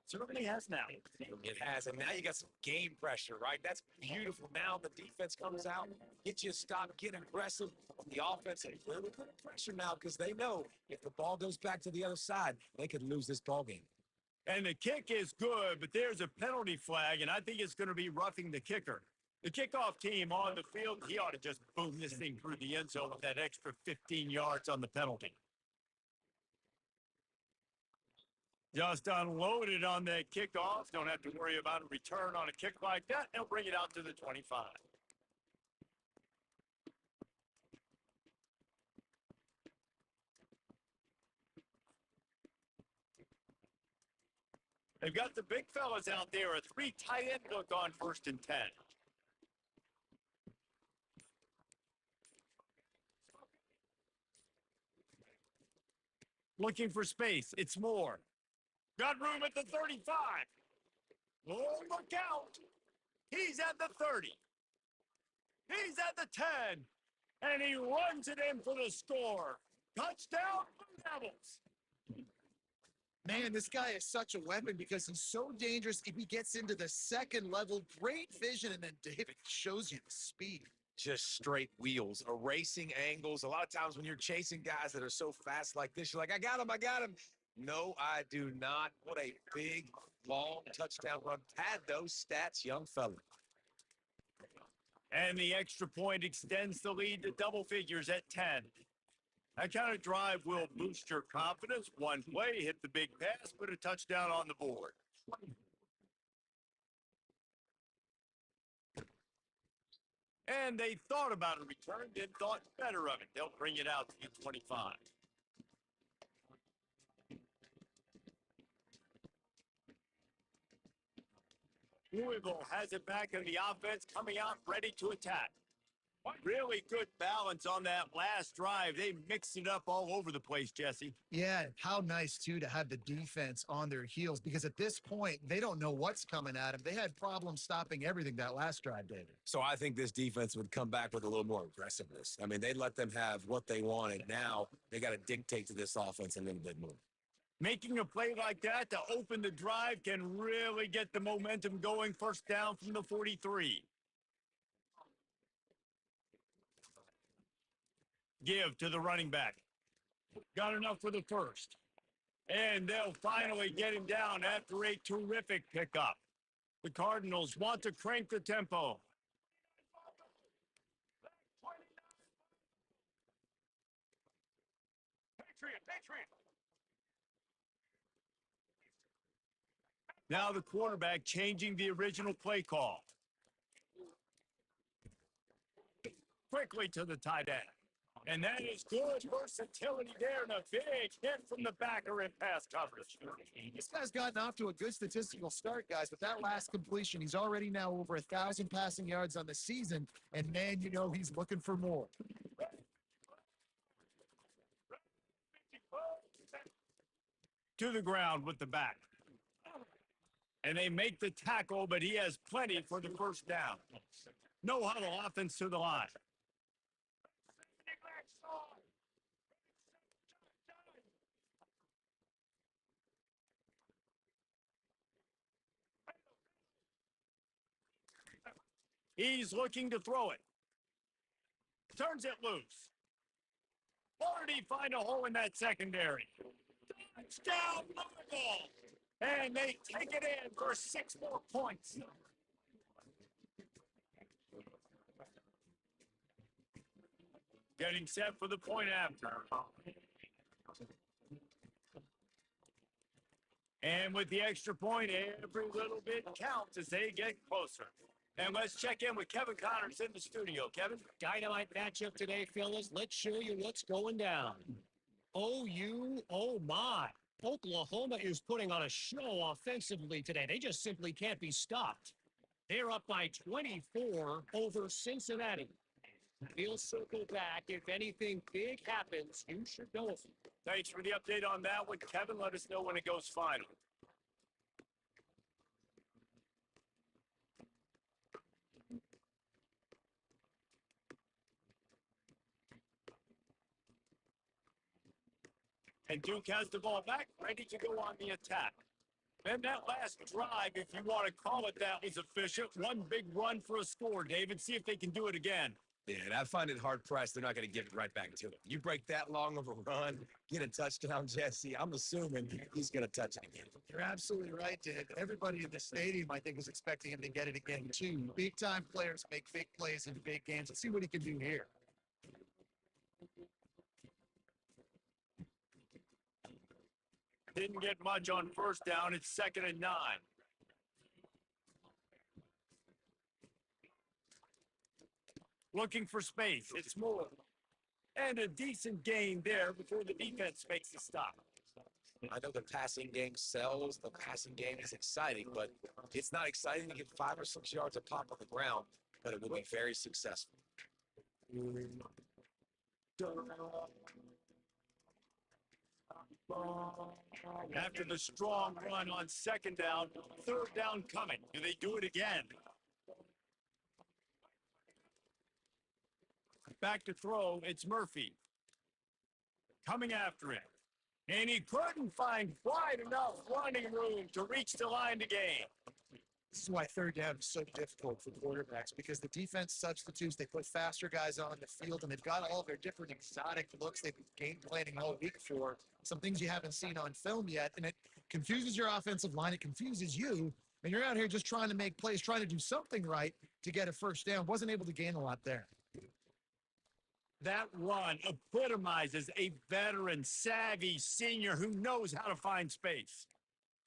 certainly has now. It has, and now you got some game pressure, right? That's beautiful. Now the defense comes out, get you a stop, get aggressive on the offense, and really put pressure now because they know if the ball goes back to the other side, they could lose this ball game. And the kick is good, but there's a penalty flag, and I think it's going to be roughing the kicker. The kickoff team on the field, he ought to just boom this thing through the end zone with that extra 15 yards on the penalty. Just unloaded on that kickoff. Don't have to worry about a return on a kick like that. They'll bring it out to the 25. They've got the big fellas out there. A 3 tight end look on 1st and 10. Looking for space. It's Moore. Got room at the 35. Oh, look out. He's at the 30. He's at the 10. And he runs it in for the score. Touchdown, Blue Devils. Man, this guy is such a weapon because he's so dangerous. If he gets into the second level, great vision, and then David shows you the speed. Just straight wheels, erasing angles. A lot of times when you're chasing guys that are so fast like this, you're like, I got him, I got him. No, I do not. What a big, long touchdown run. Had those stats, young fella. And the extra point extends the lead to double figures at 10. That kind of drive will boost your confidence. One play, hit the big pass, put a touchdown on the board. And they thought about a return, then thought better of it. They'll bring it out to the 25. Louisville has it back in the offense, coming out ready to attack. Really good balance on that last drive. They mixed it up all over the place, Jesse. Yeah, how nice, too, to have the defense on their heels because at this point, they don't know what's coming at them. They had problems stopping everything that last drive, David. So I think this defense would come back with a little more aggressiveness. I mean, they let them have what they wanted. Now they got to dictate to this offense a little bit more. Making a play like that to open the drive can really get the momentum going. 1st down from the 43. Give to the running back. Got enough for the 1st. And they'll finally get him down after a terrific pickup. The Cardinals want to crank the tempo. Patriot. Now the quarterback changing the original play call. Quickly to the tight end. And that is good versatility there and a big hit from the backer in pass coverage. This guy's gotten off to a good statistical start, guys, but that last completion, he's already now over 1,000 passing yards on the season, and man, you know he's looking for more. To the ground with the back. And they make the tackle, but he has plenty for the 1st down. No huddle offense to the line. He's looking to throw it. Turns it loose. Or did he find a hole in that secondary? Touchdown, Louisville! And they take it in for 6 more points. Getting set for the point after. And with the extra point, every little bit counts as they get closer. And let's check in with Kevin Connors in the studio. Kevin? Dynamite matchup today, fellas. Let's show you what's going down. OU, oh my. Oklahoma is putting on a show offensively today. They just simply can't be stopped. They're up by 24 over Cincinnati. We'll circle back. If anything big happens, you should know it. Thanks for the update on that one, Kevin. Let us know when it goes final. And Duke has the ball back, ready to go on the attack. And that last drive, if you want to call it that, was efficient. One big run for a score, David. See if they can do it again. Yeah, and I find it hard-pressed. They're not going to give it right back to him. You break that long of a run, get a touchdown, Jesse, I'm assuming he's going to touch it again. You're absolutely right, Dave. Everybody in the stadium, I think, is expecting him to get it again, too. Big-time players make big plays in big games. Let's see what he can do here. Didn't get much on first down. It's 2nd and 9. Looking for space. It's Moore. And a decent gain there before the defense makes the stop. I know the passing game sells. The passing game is exciting, but it's not exciting to get 5 or 6 yards of pop on the ground, but it will be very successful. After the strong run on 2nd down, 3rd down coming. Do they do it again? Back to throw, it's Murphy. Coming after him. And he couldn't find quite enough running room to reach the line to gain. This is why 3rd down is so difficult for quarterbacks, because the defense substitutes. They put faster guys on the field, and they've got all their different exotic looks they've been game planning all week for. Some things you haven't seen on film yet, and it confuses your offensive line. It confuses you, and you're out here just trying to make plays, trying to do something right to get a first down. Wasn't able to gain a lot there. That run epitomizes a veteran, savvy senior who knows how to find space.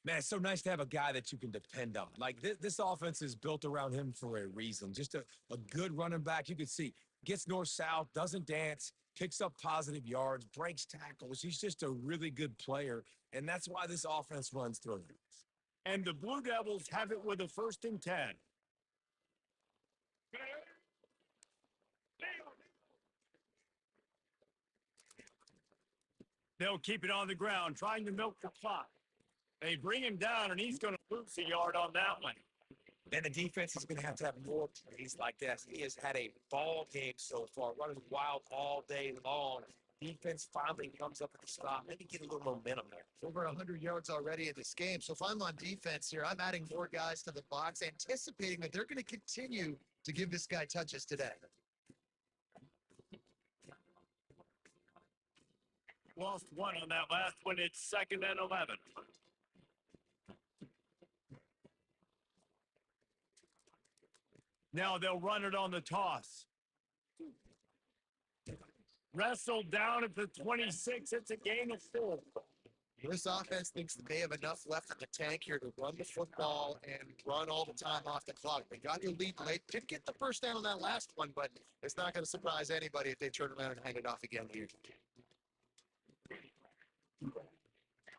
Man, it's so nice to have a guy that you can depend on. Like, this offense is built around him for a reason. Just a good running back. You can see, gets north-south, doesn't dance, picks up positive yards, breaks tackles. He's just a really good player, and that's why this offense runs through him. And the Blue Devils have it with a 1st and 10. They'll keep it on the ground, trying to milk the clock. They bring him down, and he's going to lose a yard on that one. And the defense is going to have more plays like this. He has had a ball game so far, running wild all day long. Defense finally comes up with a stop. Maybe get a little momentum there. Over 100 yards already in this game. So if I'm on defense here, I'm adding more guys to the box, anticipating that they're going to continue to give this guy touches today. Lost one on that last one. It's 2nd and 11. Now they'll run it on the toss. Wrestled down at the 26. It's a gain of 4. This offense thinks that they have enough left in the tank here to run the football and run all the time off the clock. They got the lead late. Did get the first down on that last one, but it's not going to surprise anybody if they turn around and hand it off again here.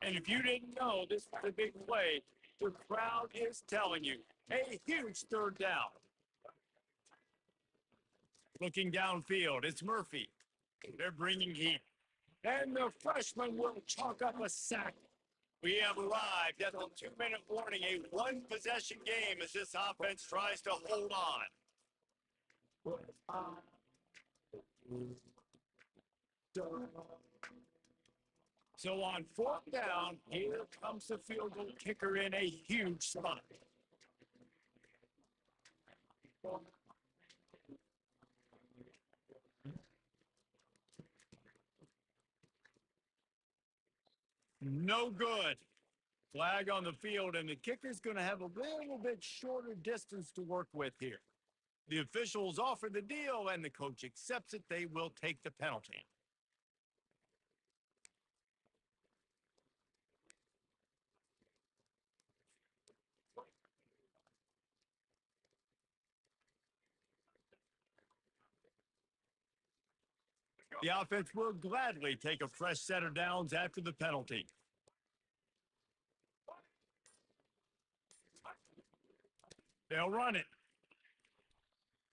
And if you didn't know, this was a big play. The crowd is telling you, a huge 3rd down. Looking downfield, it's Murphy. They're bringing heat. And the freshman will chalk up a sack. We have arrived at the 2-minute warning, a one-possession game as this offense tries to hold on. So on 4th down, here comes the field goal kicker in a huge spot. No good. Flag on the field, and the kicker's going to have a little bit shorter distance to work with here. The officials offer the deal, and the coach accepts it. They will take the penalty. The offense will gladly take a fresh set of downs after the penalty. They'll run it.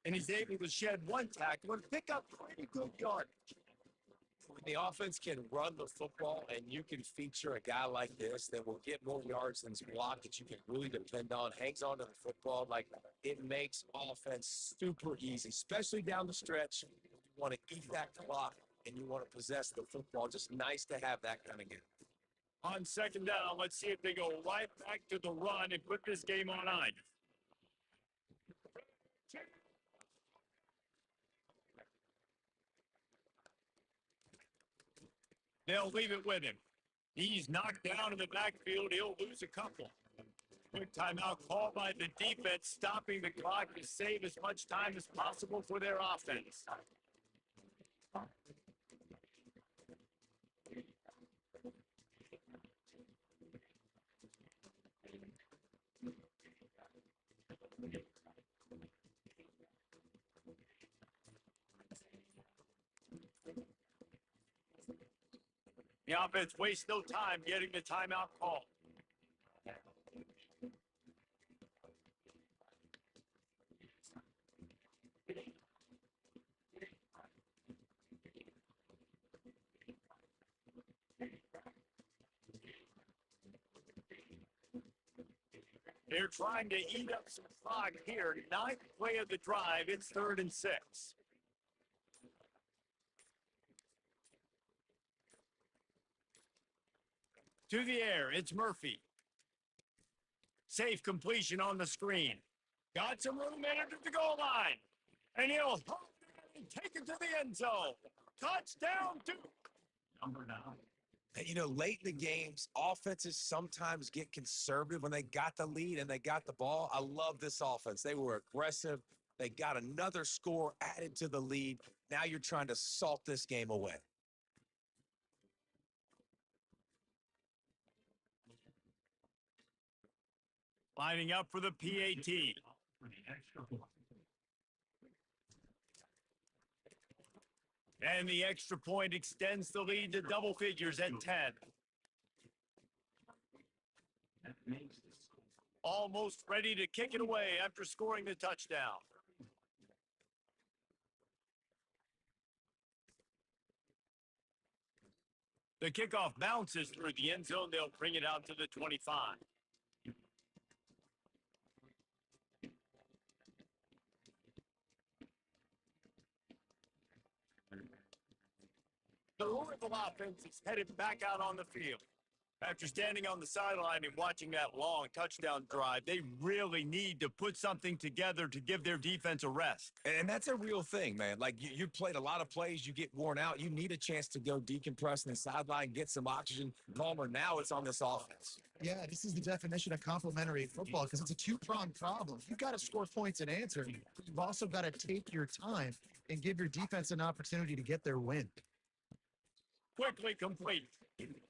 And he's able to shed one tackle and pick up pretty good yardage. When the offense can run the football and you can feature a guy like this that will get more yards than his block that you can really depend on, hangs on to the football, like it makes offense super easy, especially down the stretch. You want to eat that clock and you want to possess the football. Just nice to have that kind of game. On second down, let's see if they go right back to the run and put this game on ice. They'll leave it with him. He's knocked down in the backfield. He'll lose a couple. Quick timeout called by the defense, stopping the clock to save as much time as possible for their offense. The offense wastes no time getting the timeout call. They're trying to eat up some clock here. Ninth play of the drive. It's 3rd and 6. To the air, it's Murphy. Safe completion on the screen. Got some room in it at the goal line. And he'll hold it and take it to the end zone. Touchdown to number 9. And, you know, late in the games, offenses sometimes get conservative when they got the lead and they got the ball. I love this offense. They were aggressive. They got another score added to the lead. Now you're trying to salt this game away. Lining up for the PAT. And the extra point extends the lead to double figures at 10. Almost ready to kick it away after scoring the touchdown. The kickoff bounces through the end zone. They'll bring it out to the 25. The Louisville offense is headed back out on the field. After standing on the sideline and watching that long touchdown drive, they really need to put something together to give their defense a rest. And that's a real thing, man. Like, you played a lot of plays, you get worn out. You need a chance to go decompress in the sideline, get some oxygen. Palmer, now it's on this offense. Yeah, this is the definition of complementary football because it's a two-pronged problem. You've got to score points and answer. You've also got to take your time and give your defense an opportunity to get their win. Quickly complete.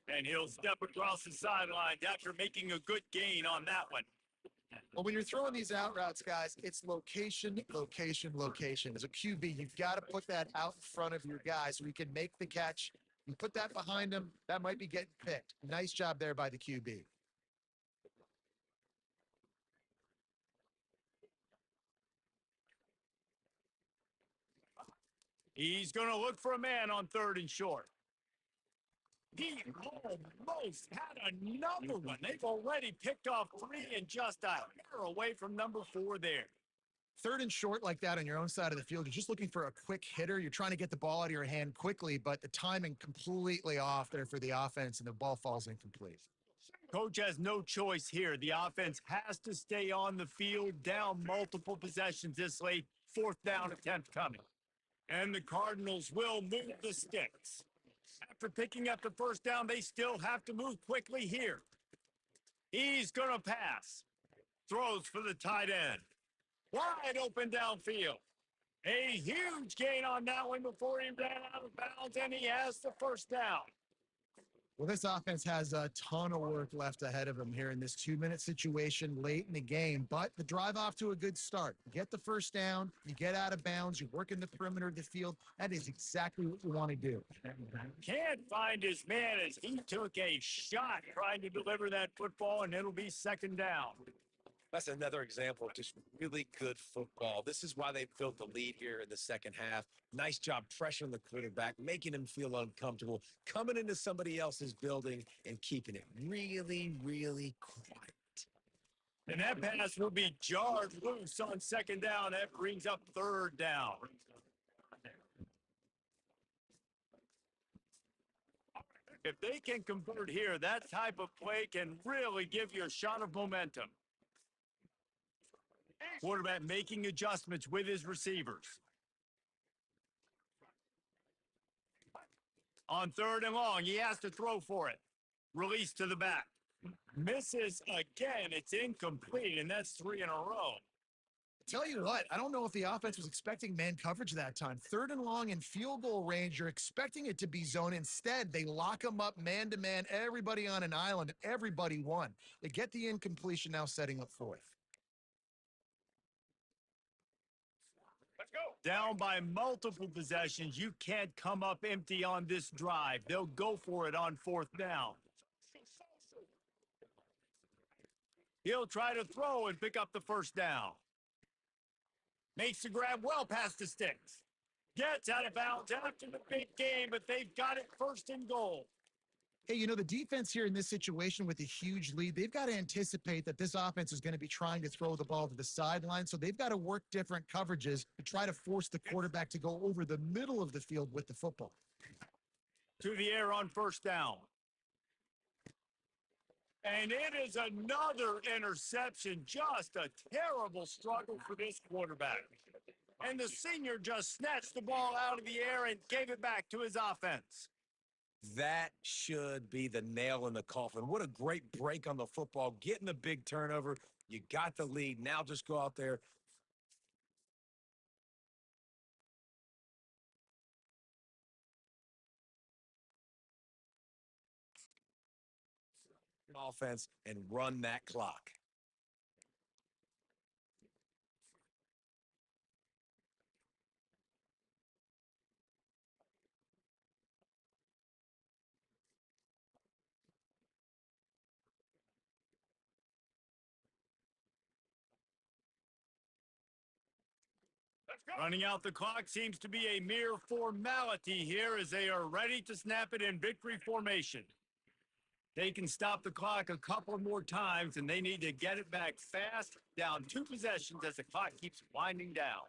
And he'll step across the sidelines after making a good gain on that one. Well, when you're throwing these out routes, guys, it's location, location, location. As a QB, you've got to put that out in front of your guy so he can make the catch. You put that behind him, that might be getting picked. Nice job there by the QB. He's going to look for a man on 3rd and short. He almost had another one. They've already picked off 3 and just a hair away from number 4 there. 3rd and short like that on your own side of the field, you're just looking for a quick hitter. You're trying to get the ball out of your hand quickly, but the timing completely off there for the offense, and the ball falls incomplete. Coach has no choice here. The offense has to stay on the field, down multiple possessions this late. 4th down attempt coming. And the Cardinals will move the sticks. After picking up the 1st down, they still have to move quickly here. He's going to pass. Throws for the tight end. Wide open downfield. A huge gain on that one before he ran out of bounds, and he has the 1st down. Well, this offense has a ton of work left ahead of them here in this 2-minute situation late in the game, but the drive off to a good start. You get the 1st down, you get out of bounds, you work in the perimeter of the field. That is exactly what you want to do. Can't find his man as he took a shot trying to deliver that football, and it'll be 2nd down. That's another example of just really good football. This is why they built the lead here in the second half. Nice job pressuring the quarterback, making him feel uncomfortable, coming into somebody else's building and keeping it really, really quiet. And that pass will be jarred loose on 2nd down. That brings up 3rd down. If they can convert here, that type of play can really give you a shot of momentum. Quarterback making adjustments with his receivers. On 3rd and long, he has to throw for it. Release to the back. Misses again. It's incomplete, and that's 3 in a row. Tell you what, I don't know if the offense was expecting man coverage that time. 3rd and long in field goal range, you're expecting it to be zone. Instead, they lock them up man-to-man, everybody on an island, and everybody won. They get the incompletion now setting up 4th. Let's go. Down by multiple possessions. You can't come up empty on this drive. They'll go for it on 4th down. He'll try to throw and pick up the 1st down. Makes the grab well past the sticks. Gets out of bounds after the big game, but they've got it 1st and goal. Hey, you know, the defense here in this situation with a huge lead, they've got to anticipate that this offense is going to be trying to throw the ball to the sideline, so they've got to work different coverages to try to force the quarterback to go over the middle of the field with the football. To the air on 1st down. And it is another interception. Just a terrible struggle for this quarterback. And the senior just snatched the ball out of the air and gave it back to his offense. That should be the nail in the coffin. What a great break on the football. Getting the big turnover. You got the lead. Now just go out there. Offense and run that clock. Running out the clock seems to be a mere formality here as they are ready to snap it in victory formation. They can stop the clock a couple more times, and they need to get it back fast, down 2 possessions as the clock keeps winding down.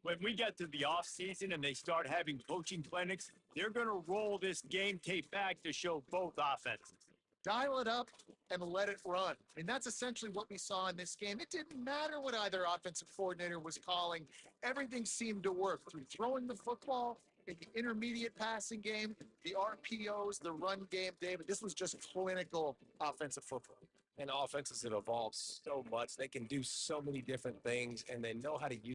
When we get to the offseason and they start having coaching clinics, they're going to roll this game tape back to show both offenses. Dial it up and let it run. And that's essentially what we saw in this game. It didn't matter what either offensive coordinator was calling. Everything seemed to work through throwing the football, in the intermediate passing game, the RPOs, the run game, David. This was just clinical offensive football. And offenses have evolved so much. They can do so many different things, and they know how to use